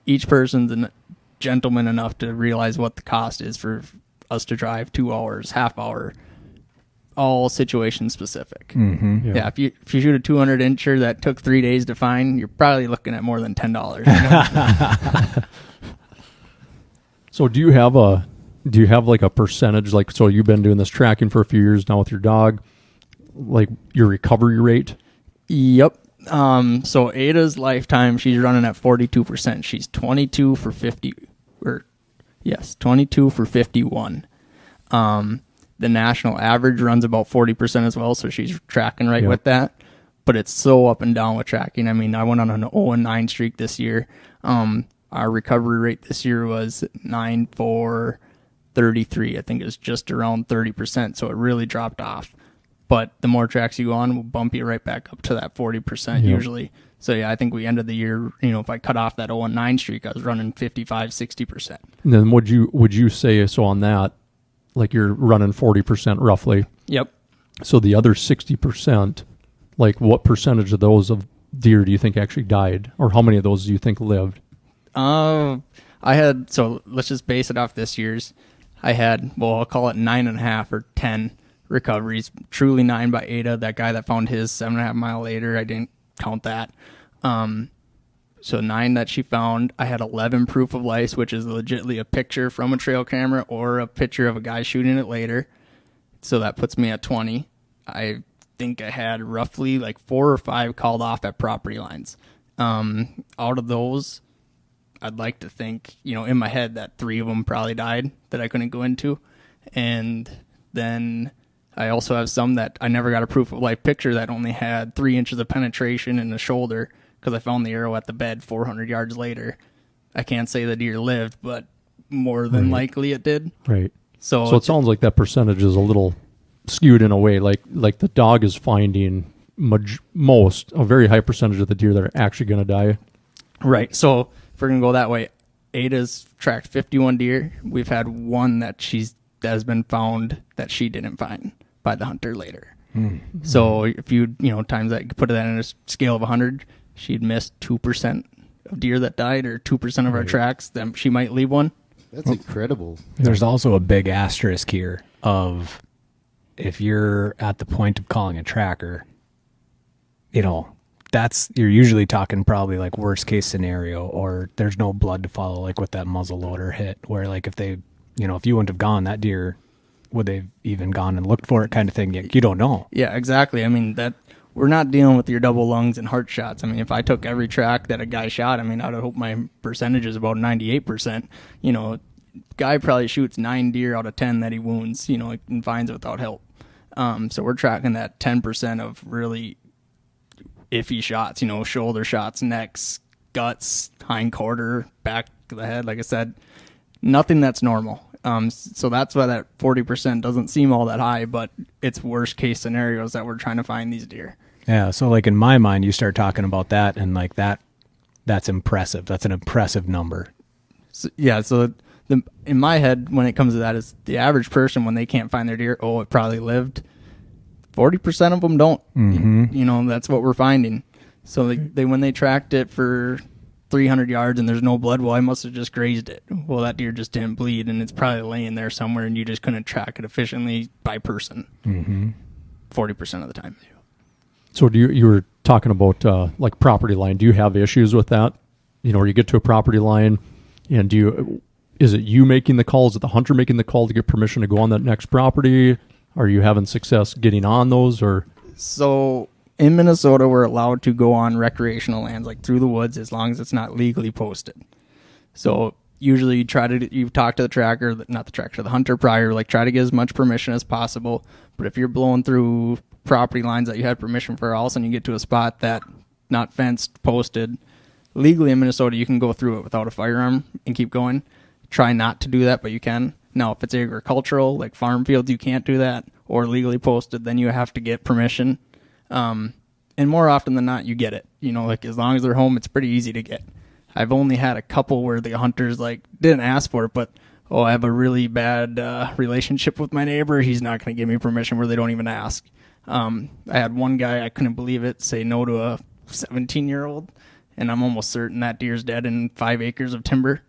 Speaker 5: Each person's a gentleman enough to realize what the cost is for us to drive 2 hours, half hour, all situation specific.
Speaker 4: Mm-hmm.
Speaker 5: Yeah, if you shoot a 200 incher that took 3 days to find, you're probably looking at more than $10. You know?
Speaker 3: So do you have like a percentage, like, so you've been doing this tracking for a few years now with your dog, like your recovery rate?
Speaker 5: Yep. So Ada's lifetime, she's running at 42%. She's 22 for 50, or yes, 22 for 51. The national average runs about 40% as well, so she's tracking right with that. But it's so up and down with tracking. I mean, I went on an 0-9 streak this year. Our recovery rate this year was 9 for 33. I think it was just around 30%, so it really dropped off. But the more tracks you go on, will bump you right back up to that 40% usually. So, yeah, I think we ended the year, you know, if I cut off that 0-9 streak, I was running 55, 60%.
Speaker 3: And then would you say, so on that, like you're running 40% roughly.
Speaker 5: Yep.
Speaker 3: So the other 60%, like what percentage of those of deer do you think actually died? Or how many of those do you think lived?
Speaker 5: So let's just base it off this year's. I had, well, I'll call it 9.5 or 10 recoveries. Truly 9 by Ada, that guy that found his 7.5 mile later. I didn't count that. So 9 that she found. I had 11 proof of lice, which is legitimately a picture from a trail camera or a picture of a guy shooting it later. So that puts me at 20. I think I had roughly like 4 or 5 called off at property lines. Out of those, I'd like to think, you know, in my head that 3 of them probably died that I couldn't go into. And then I also have some that I never got a proof of life picture that only had 3 inches of penetration in the shoulder because I found the arrow at the bed 400 yards later. I can't say the deer lived, but more than likely it did.
Speaker 3: Right.
Speaker 5: So
Speaker 3: it sounds like that percentage is a little skewed in a way, like the dog is finding a very high percentage of the deer that are actually going to die.
Speaker 5: Right. So if we're going to go that way, Ada's tracked 51 deer. We've had one that has been found that she didn't find by the hunter later. So if you times that, put that in a scale of 100, she'd missed 2% of deer that died, or 2% of our tracks, then she might leave one.
Speaker 2: That's incredible.
Speaker 4: There's also a big asterisk here of if you're at the point of calling a tracker, you know, you're usually talking probably like worst case scenario, or there's no blood to follow, like with that muzzle loader hit, where like if they, you know, if you wouldn't have gone, that deer, would they've even gone and looked for it, kind of thing? You don't know.
Speaker 5: Yeah, exactly. I mean, that we're not dealing with your double lungs and heart shots. I mean, if I took every track that a guy shot, I mean, I'd hope my percentage is about 98%. You know, guy probably shoots 9 deer out of 10 that he wounds, you know, and finds without help. So we're tracking that 10% of really iffy shots, you know, shoulder shots, necks, guts, hind quarter, back of the head. Like I said, nothing that's normal. So that's why that 40% doesn't seem all that high, but it's worst case scenarios that we're trying to find these deer.
Speaker 4: Yeah. So like in my mind, you start talking about that and like that's impressive. That's an impressive number.
Speaker 5: So, yeah. So in my head, when it comes to that, is the average person, when they can't find their deer, it probably lived. 40% of them don't.
Speaker 4: Mm-hmm.
Speaker 5: You know, that's what we're finding. So when they tracked it for 300 yards and there's no blood, well, I must have just grazed it. Well, that deer just didn't bleed, and it's probably laying there somewhere, and you just couldn't track it efficiently by person. 40% of the time.
Speaker 3: So you were talking about like property line. Do you have issues with that? You know, where you get to a property line, and is it you making the call? Is it the hunter making the call to get permission to go on that next property? Are you having success getting on those? Or
Speaker 5: so in Minnesota, we're allowed to go on recreational lands, like through the woods, as long as it's not legally posted. So usually you talk to the tracker, not the tracker, the hunter prior, like try to get as much permission as possible. But if you're blowing through property lines that you had permission for, all of a sudden you get to a spot that not fenced, posted. Legally in Minnesota, you can go through it without a firearm and keep going. Try not to do that, but you can. Now, if it's agricultural, like farm fields, you can't do that, or legally posted, then you have to get permission. And more often than not, you get it. You know, like as long as they're home, it's pretty easy to get. I've only had a couple where the hunters like didn't ask for it, but I have a really bad relationship with my neighbor. He's not going to give me permission where they don't even ask. I had one guy, I couldn't believe it, say no to a 17-year-old, and I'm almost certain that deer's dead in 5 acres of timber.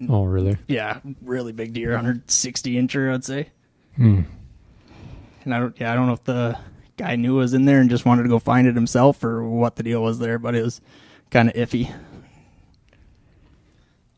Speaker 3: Oh, really?
Speaker 5: Yeah, really big deer, 160 incher, I'd say.
Speaker 3: Hmm.
Speaker 5: And I don't know if the guy knew it was in there and just wanted to go find it himself or what the deal was there, but it was kind of iffy.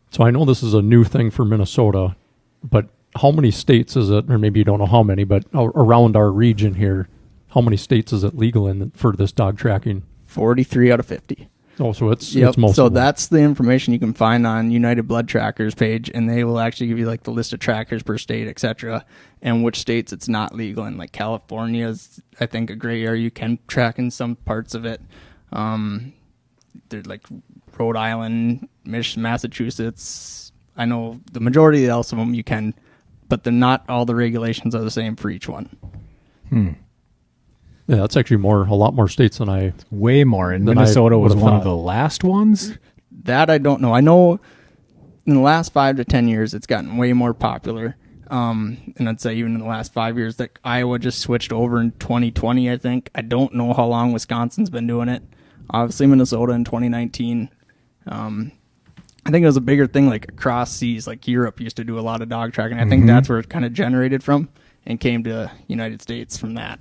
Speaker 3: So I know this is a new thing for Minnesota, but how many states is it, or maybe you don't know how many, but around our region here, how many states is it legal in for this dog tracking?
Speaker 5: 43 out of 50.
Speaker 3: Oh, so it's
Speaker 5: Yep.
Speaker 3: most
Speaker 5: So
Speaker 3: of them.
Speaker 5: that's the information you can find on United Blood Trackers page, and they will actually give you like the list of trackers per state, etc., and which states it's not legal in. Like California is, I think, a gray area. You can track in some parts of it. There's like Rhode Island, Massachusetts. I know the majority else of them you can, but they're not all the regulations are the same for each one.
Speaker 3: Yeah, that's actually a lot more states than I.
Speaker 4: Way more. And
Speaker 3: Than I
Speaker 4: Minnesota was
Speaker 3: would've
Speaker 4: one of
Speaker 3: thought.
Speaker 4: the last ones.
Speaker 5: That I don't know. I know in the last 5 to 10 years, it's gotten way more popular. And I'd say even in the last 5 years, that Iowa just switched over in 2020, I think. I don't know how long Wisconsin's been doing it. Obviously, Minnesota in 2019. I think it was a bigger thing like across seas, like Europe used to do a lot of dog tracking. I think that's where it kind of generated from and came to United States from that.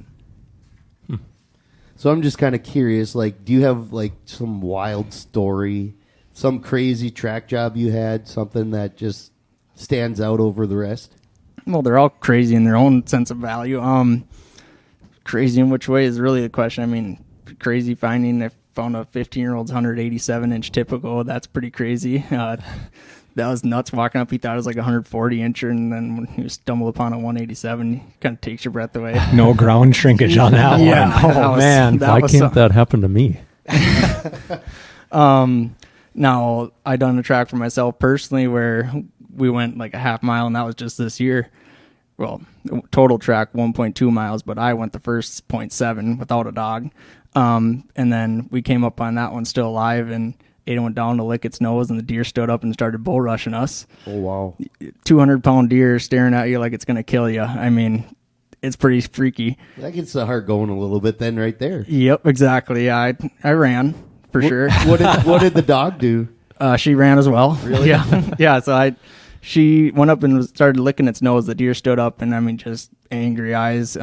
Speaker 2: So I'm just kind of curious, like, do you have like some wild story, some crazy track job you had, something that just stands out over the rest?
Speaker 5: Well, they're all crazy in their own sense of value. Crazy in which way is really the question. I mean, crazy finding, I found a 15-year-old's 187-inch typical. That's pretty crazy. That was nuts walking up. He thought it was like a 140-incher, and then when he stumbled upon a 187, he kind of takes your breath away.
Speaker 4: No ground shrinkage on that
Speaker 5: Yeah,
Speaker 4: one.
Speaker 5: that
Speaker 4: Oh,
Speaker 5: was-
Speaker 4: man.
Speaker 5: that
Speaker 3: Why
Speaker 5: was
Speaker 3: can't that happen to me?
Speaker 5: Now, I done a track for myself personally where we went like a half mile, and that was just this year. Well, total track 1.2 miles, but I went the first 0.7 without a dog. And then we came up on that one still alive, and Ada went down to lick its nose, and the deer stood up and started bull rushing us.
Speaker 2: Oh, wow.
Speaker 5: 200-pound deer staring at you like it's going to kill you. I mean, it's pretty freaky.
Speaker 2: That gets the heart going a little bit then right there.
Speaker 5: Yep, exactly. I ran for sure.
Speaker 2: What did the dog do?
Speaker 5: She ran as well.
Speaker 2: Really?
Speaker 5: Yeah. Yeah. So she went up and started licking its nose. The deer stood up, and I mean, just angry eyes.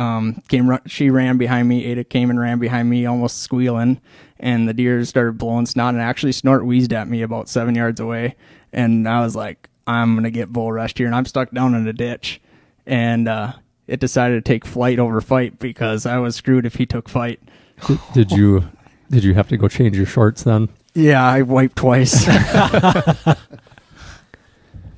Speaker 5: She ran behind me. Ada came and ran behind me, almost squealing. And the deer started blowing snot and actually snort wheezed at me about 7 yards away. And I was like, I'm gonna get bull rushed here, and I'm stuck down in a ditch. And it decided to take flight over fight because I was screwed if he took fight.
Speaker 3: Did you have to go change your shorts then?
Speaker 5: Yeah, I wiped twice.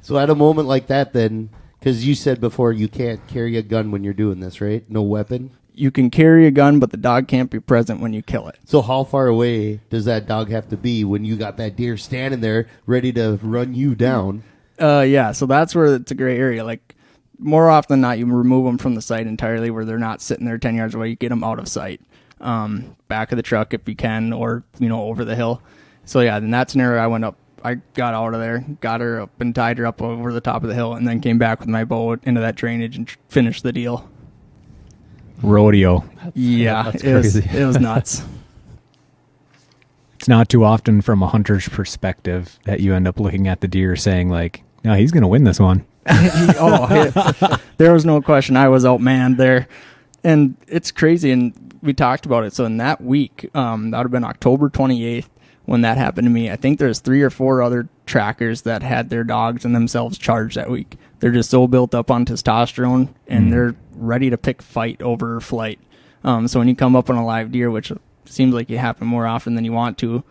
Speaker 2: So at a moment like that then, because you said before you can't carry a gun when you're doing this, right? No weapon?
Speaker 5: You can carry a gun, but the dog can't be present when you kill it.
Speaker 2: So how far away does that dog have to be when you got that deer standing there ready to run you down?
Speaker 5: Yeah, so that's where it's a gray area. Like, more often than not, you remove them from the site entirely where they're not sitting there 10 yards away. You get them out of sight. Back of the truck if you can, or, over the hill. So, yeah, in that scenario, I went up. I got out of there, got her up and tied her up over the top of the hill, and then came back with my bow into that drainage and finished the deal.
Speaker 4: Rodeo.
Speaker 5: Yeah,
Speaker 3: that's
Speaker 5: it was,
Speaker 3: crazy.
Speaker 5: it was nuts.
Speaker 4: It's not too often from a hunter's perspective that you end up looking at the deer saying, like, no, he's going to win this one.
Speaker 5: There was no question. I was outmanned there. And it's crazy. And we talked about it. So in that week, that would have been October 28th when that happened to me. I think there's 3 or 4 other trackers that had their dogs and themselves charged that week. They're just so built up on testosterone, and they're ready to pick fight over flight. So when you come up on a live deer, which seems like it happen more often than you want to,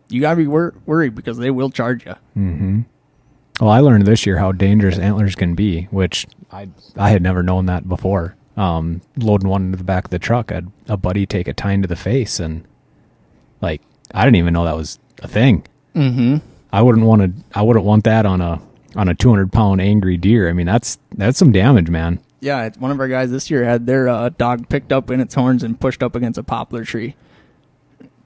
Speaker 5: you got to be worried because they will charge you.
Speaker 4: Mm-hmm. Well, I learned this year how dangerous antlers can be, which I had never known that before. Loading one into the back of the truck, I had a buddy take a tine to the face, and like I didn't even know that was a thing.
Speaker 5: Mm-hmm.
Speaker 4: I wouldn't want that on a 200-pound angry deer. I mean, that's some damage, man.
Speaker 5: Yeah, one of our guys this year had their dog picked up in its horns and pushed up against a poplar tree.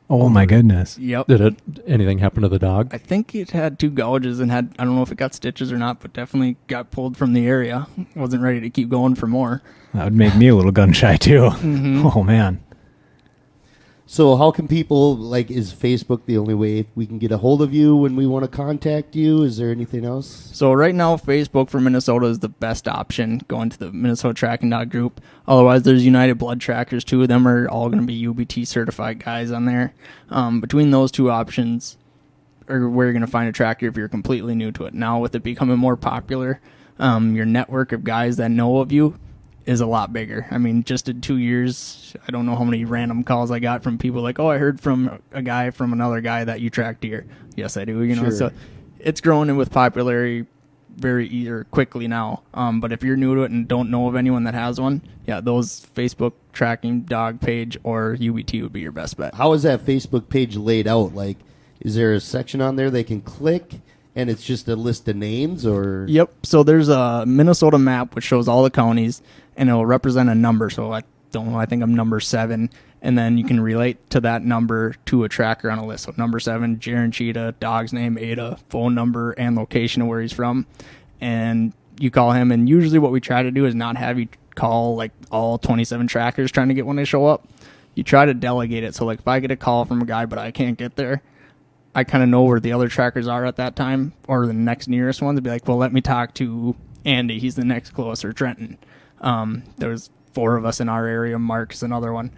Speaker 4: Oh my goodness.
Speaker 5: Yep.
Speaker 3: Did anything happen to the dog?
Speaker 5: I think it had 2 gouges and I don't know if it got stitches or not, but definitely got pulled from the area. Wasn't ready to keep going for more.
Speaker 4: That would make me a little gun shy too.
Speaker 5: Mm-hmm.
Speaker 4: Oh man.
Speaker 2: So how can people, like, is Facebook the only way we can get a hold of you when we want to contact you? Is there anything else?
Speaker 5: So right now, Facebook for Minnesota is the best option, going to the Minnesota Tracking Dog group. Otherwise, there's United Blood Trackers. 2 of them are all going to be UBT certified guys on there. Between those 2 options are where you're going to find a tracker if you're completely new to it. Now, with it becoming more popular, your network of guys that know of you is a lot bigger. I mean, just in 2 years, I don't know how many random calls I got from people like, oh, I heard from a guy from another guy that you track deer. Yes, I do. You know,
Speaker 2: Sure.
Speaker 5: so it's growing with popularity very quickly now. But if you're new to it and don't know of anyone that has one, yeah, those Facebook tracking dog page or UBT would be your best bet.
Speaker 2: How is that Facebook page laid out? Like, is there a section on there they can click and it's just a list of names, or?
Speaker 5: Yep. So there's a Minnesota map which shows all the counties, and it'll represent a number. So I don't know, I think I'm number 7. And then you can relate to that number to a tracker on a list. So number 7, Jaren Tschida, dog's name, Ada, phone number, and location of where he's from. And you call him, and usually what we try to do is not have you call like all 27 trackers trying to get when they show up. You try to delegate it. So like if I get a call from a guy but I can't get there, I kind of know where the other trackers are at that time, or the next nearest ones. Be like, well, let me talk to Andy. He's the next closer, Trenton. There's 4 of us in our area. Mark's another one.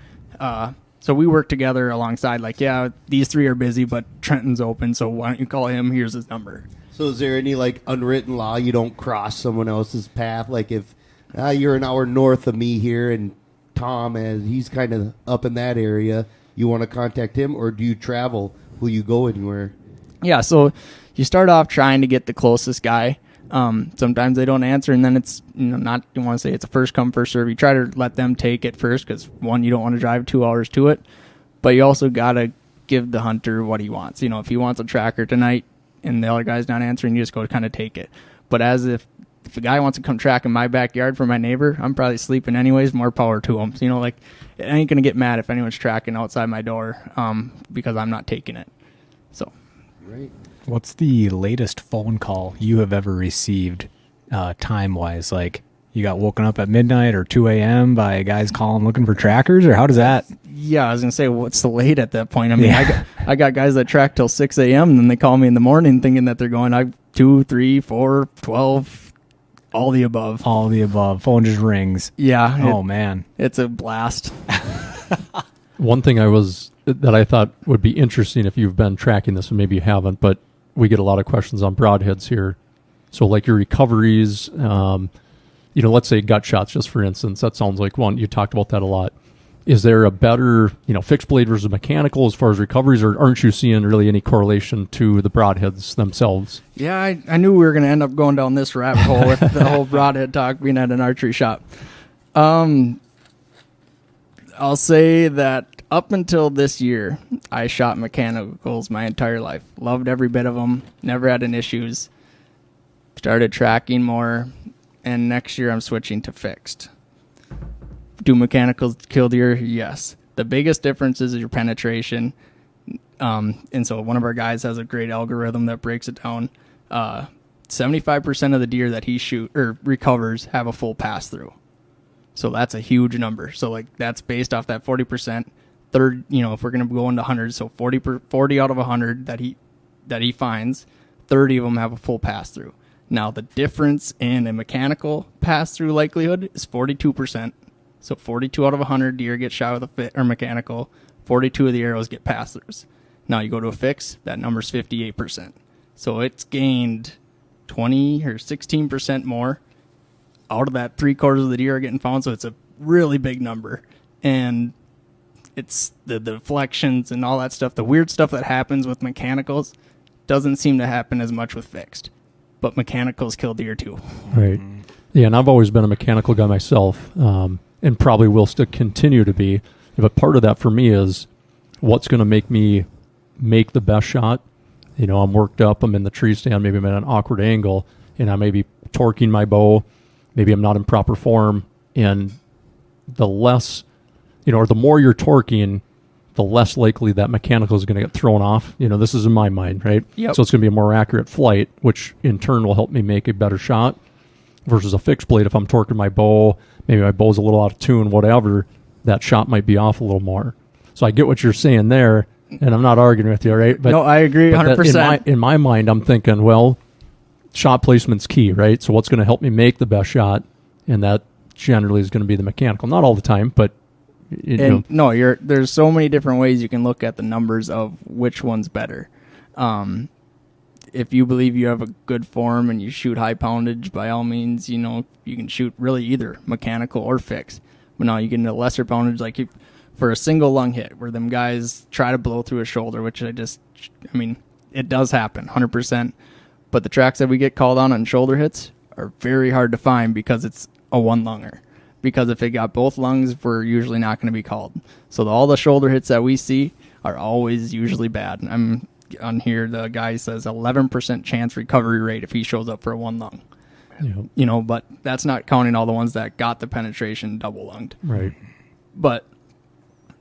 Speaker 5: So we work together alongside, like, yeah, these 3 are busy, but Trenton's open, so why don't you call him? Here's his number.
Speaker 2: So is there any, like, unwritten law you don't cross someone else's path? Like if you're an hour north of me here and Tom, he's kind of up in that area, you want to contact him, or do you travel? Will you go anywhere?
Speaker 5: Yeah, so you start off trying to get the closest guy. Sometimes they don't answer, and then it's, you want to say it's a first come, first serve. You try to let them take it first because, one, you don't want to drive 2 hours to it, but you also got to give the hunter what he wants. If he wants a tracker tonight and the other guy's not answering, you just go kind of take it. But as if a guy wants to come track in my backyard for my neighbor, I'm probably sleeping anyways, more power to him. So, like, I ain't going to get mad if anyone's tracking outside my door because I'm not taking it. So,
Speaker 2: Right.
Speaker 4: What's the latest phone call you have ever received time-wise? Like, you got woken up at midnight or 2 a.m. by guys calling looking for trackers, or how does that?
Speaker 5: yeah, I was going to say, what's the late at that point? I mean,
Speaker 4: Yeah.
Speaker 5: I got guys that track till 6 a.m. and then they call me in the morning thinking that they're going 2, 3, 4, 12, all the above.
Speaker 4: All the above. Phone just rings.
Speaker 5: Yeah.
Speaker 4: Oh, man.
Speaker 5: It's a blast.
Speaker 3: One thing that I thought would be interesting if you've been tracking this, and maybe you haven't, but we get a lot of questions on broadheads here. So like your recoveries, let's say gut shots, just for instance, that sounds like one. You talked about that a lot. Is there a better, fixed blade versus mechanical as far as recoveries, or aren't you seeing really any correlation to the broadheads themselves?
Speaker 5: Yeah, I knew we were going to end up going down this rabbit hole with the whole broadhead talk being at an archery shop. I'll say that up until this year, I shot mechanicals my entire life. Loved every bit of them. Never had any issues. Started tracking more, and next year I'm switching to fixed. Do mechanicals kill deer? Yes. The biggest difference is your penetration. And so one of our guys has a great algorithm that breaks it down. 75% of the deer that he recovers have a full pass through. So that's a huge number. So like that's based off that 40%. Third, if we're going to go into 100, so 40 out of 100 that he finds, 30 of them have a full pass through. Now the difference in a mechanical pass through likelihood is 42%. So 42 out of 100 deer get shot with a mechanical. 42 of the arrows get pass throughs. Now you go to a fix, that number's 58%. So it's gained 20 or 16% more out of that 3/4 of the deer are getting found. So it's a really big number. And it's the deflections and all that stuff. The weird stuff that happens with mechanicals doesn't seem to happen as much with fixed. but mechanicals kill deer too.
Speaker 3: Right. Yeah, and I've always been a mechanical guy myself, and probably will still continue to be. But part of that for me is what's going to make me make the best shot. I'm worked up, I'm in the tree stand, maybe I'm at an awkward angle, and I may be torquing my bow, maybe I'm not in proper form, and the less, or the more you're torquing, the less likely that mechanical is going to get thrown off. This is in my mind, right?
Speaker 5: Yep.
Speaker 3: So it's going to be a more accurate flight, which in turn will help me make a better shot versus a fixed blade. If I'm torquing my bow, maybe my bow's a little out of tune, whatever, that shot might be off a little more. So I get what you're saying there, and I'm not arguing with you, right? But
Speaker 5: no, I agree 100%.
Speaker 3: In my mind, I'm thinking, well, shot placement's key, right? So what's going to help me make the best shot? And that generally is going to be the mechanical. Not all the time, but
Speaker 5: there's so many different ways you can look at the numbers of which one's better. If you believe you have a good form and you shoot high poundage, by all means, you can shoot really either mechanical or fixed. But now you get into lesser poundage, like for a single lung hit, where them guys try to blow through a shoulder, which it does happen, 100%. But the tracks that we get called on shoulder hits are very hard to find because it's a one-lunger. Because if it got both lungs, we're usually not going to be called. So all the shoulder hits that we see are always usually bad. I'm on here, the guy says 11% chance recovery rate if he shows up for a one lung. Yep. But that's not counting all the ones that got the penetration double lunged.
Speaker 3: Right.
Speaker 5: But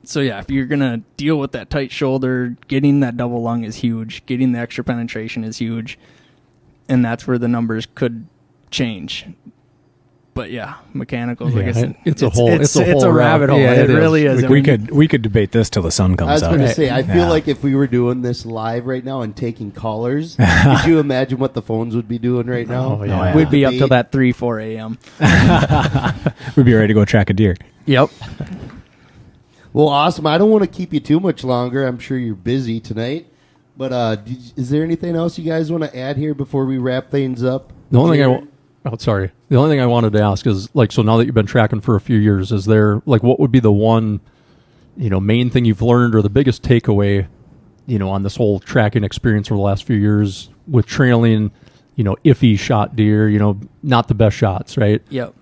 Speaker 5: so yeah, if you're going to deal with that tight shoulder, getting that double lung is huge. Getting the extra penetration is huge. And that's where the numbers could change. But yeah, mechanicals, like I said,
Speaker 3: it's a
Speaker 5: rabbit hole.
Speaker 3: Yeah,
Speaker 5: it really is.
Speaker 4: We could debate this till the sun comes
Speaker 2: I was
Speaker 4: out.
Speaker 2: going to say, I feel like if we were doing this live right now and taking callers, could you imagine what the phones would be doing right now?
Speaker 3: Oh, yeah.
Speaker 5: We'd be up till that 4 a.m.
Speaker 4: We'd be ready to go track a deer.
Speaker 5: Yep.
Speaker 2: Well, awesome. I don't want to keep you too much longer. I'm sure you're busy tonight. But is there anything else you guys want to add here before we wrap things up?
Speaker 3: The only thing the only thing I wanted to ask is, so now that you've been tracking for a few years, is there, what would be the one, main thing you've learned or the biggest takeaway, on this whole tracking experience over the last few years with trailing, iffy shot deer, not the best shots, right?
Speaker 5: Yep.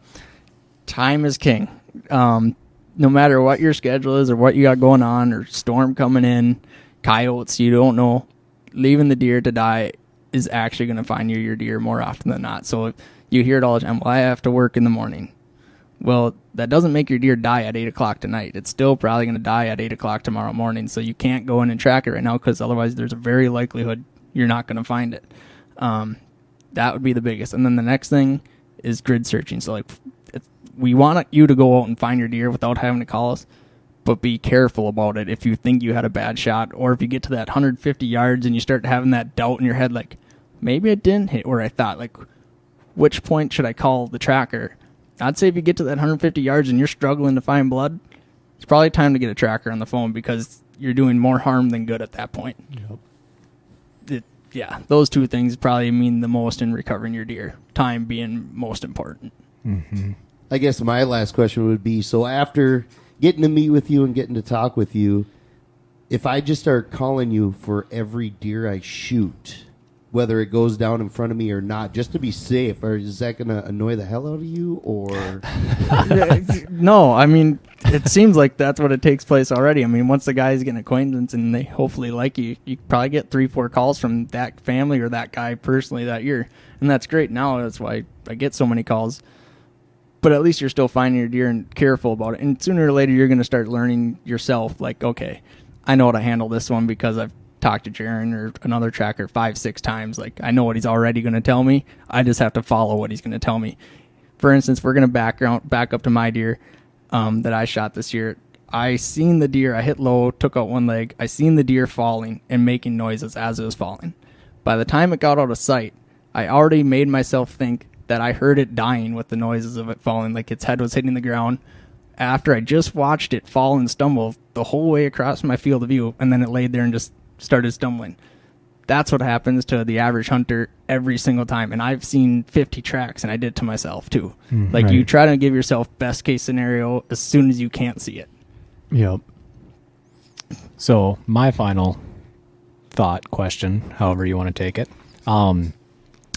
Speaker 5: Time is king. No matter what your schedule is or what you got going on or storm coming in, coyotes, you don't know, leaving the deer to die is actually going to find your deer more often than not. So you hear it all the time, well, I have to work in the morning. Well, that doesn't make your deer die at 8 o'clock tonight. It's still probably going to die at 8 o'clock tomorrow morning. So you can't go in and track it right now because otherwise there's a very likelihood you're not going to find it. That would be the biggest. And then the next thing is grid searching. So we want you to go out and find your deer without having to call us, but be careful about it if you think you had a bad shot, or if you get to that 150 yards and you start having that doubt in your head, like, maybe it didn't hit where I thought, which point should I call the tracker? I'd say if you get to that 150 yards and you're struggling to find blood, it's probably time to get a tracker on the phone because you're doing more harm than good at that point.
Speaker 3: Yep.
Speaker 5: Those two things probably mean the most in recovering your deer, time being most important.
Speaker 4: Mm-hmm.
Speaker 2: I guess my last question would be, so after getting to meet with you and getting to talk with you, if I just start calling you for every deer I shoot, whether it goes down in front of me or not, just to be safe, or is that going to annoy the hell out of you? Or
Speaker 5: No, I mean, it seems like that's what it takes place already. I mean, once the guys get an acquaintance and they hopefully like you, you probably get 3-4 calls from that family or that guy personally that year. And that's great. Now that's why I get so many calls. But at least you're still finding your deer and careful about it. And sooner or later, you're going to start learning yourself, okay, I know how to handle this one because I've talked to Jaren or another tracker 5-6 times. I know what he's already going to tell me. I just have to follow what he's going to tell me. For instance, we're going to back up to my deer that I shot this year. I seen the deer. I hit low, took out one leg. I seen the deer falling and making noises as it was falling. By the time it got out of sight, I already made myself think that I heard it dying with the noises of it falling, its head was hitting the ground. After I just watched it fall and stumble the whole way across my field of view, and then it laid there and just started stumbling. That's what happens to the average hunter every single time. And I've seen 50 tracks, and I did it to myself too.
Speaker 4: Right.
Speaker 5: You try to give yourself best case scenario as soon as you can't see it.
Speaker 3: Yep.
Speaker 4: So my final thought question, however you want to take it,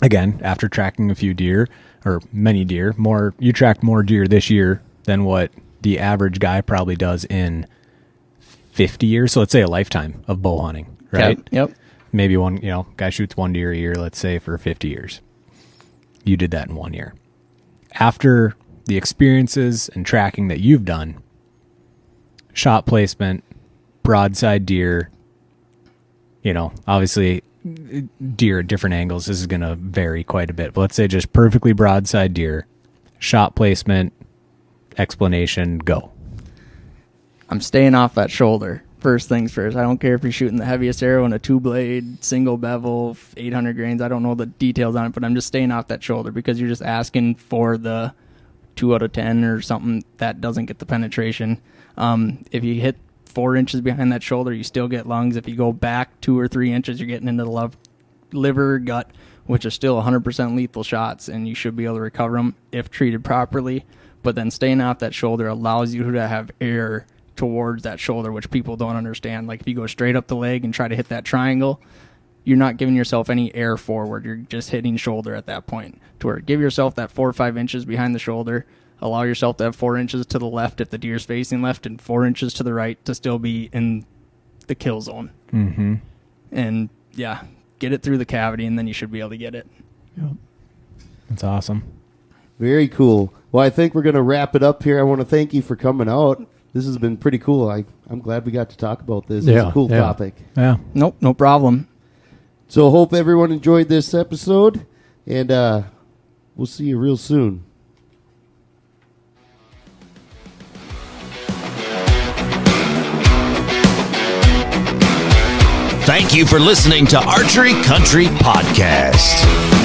Speaker 4: again, after tracking a few deer or many deer, you tracked more deer this year than what the average guy probably does in 50 years. So let's say a lifetime of bow hunting, right?
Speaker 5: Yep.
Speaker 4: Maybe guy shoots one deer a year, let's say for 50 years. You did that in 1 year. After the experiences and tracking that you've done, shot placement, broadside deer, obviously deer at different angles, this is going to vary quite a bit, but let's say just perfectly broadside deer, shot placement, explanation, go.
Speaker 5: I'm staying off that shoulder. First things first. I don't care if you're shooting the heaviest arrow in a 2-blade, single bevel, 800 grains. I don't know the details on it, but I'm just staying off that shoulder because you're just asking for the 2 out of 10 or something that doesn't get the penetration. If you hit 4 inches behind that shoulder, you still get lungs. If you go back 2 or 3 inches, you're getting into the liver, gut, which are still 100% lethal shots, and you should be able to recover them if treated properly. But then staying off that shoulder allows you to have air towards that shoulder, which people don't understand. Like if you go straight up the leg and try to hit that triangle, you're not giving yourself any air forward. You're just hitting shoulder at that point. To where give yourself that 4 or 5 inches behind the shoulder. Allow yourself to have 4 inches to the left if the deer's facing left and 4 inches to the right to still be in the kill zone.
Speaker 4: Mm-hmm.
Speaker 5: And yeah, get it through the cavity and then you should be able to get it.
Speaker 3: Yep.
Speaker 4: That's awesome.
Speaker 2: Very cool. Well, I think we're going to wrap it up here. I want to thank you for coming out. This has been pretty cool. I'm glad we got to talk about this. It's a cool topic.
Speaker 4: Yeah.
Speaker 5: Nope, no problem.
Speaker 2: So hope everyone enjoyed this episode, and we'll see you real soon.
Speaker 1: Thank you for listening to Archery Country Podcast.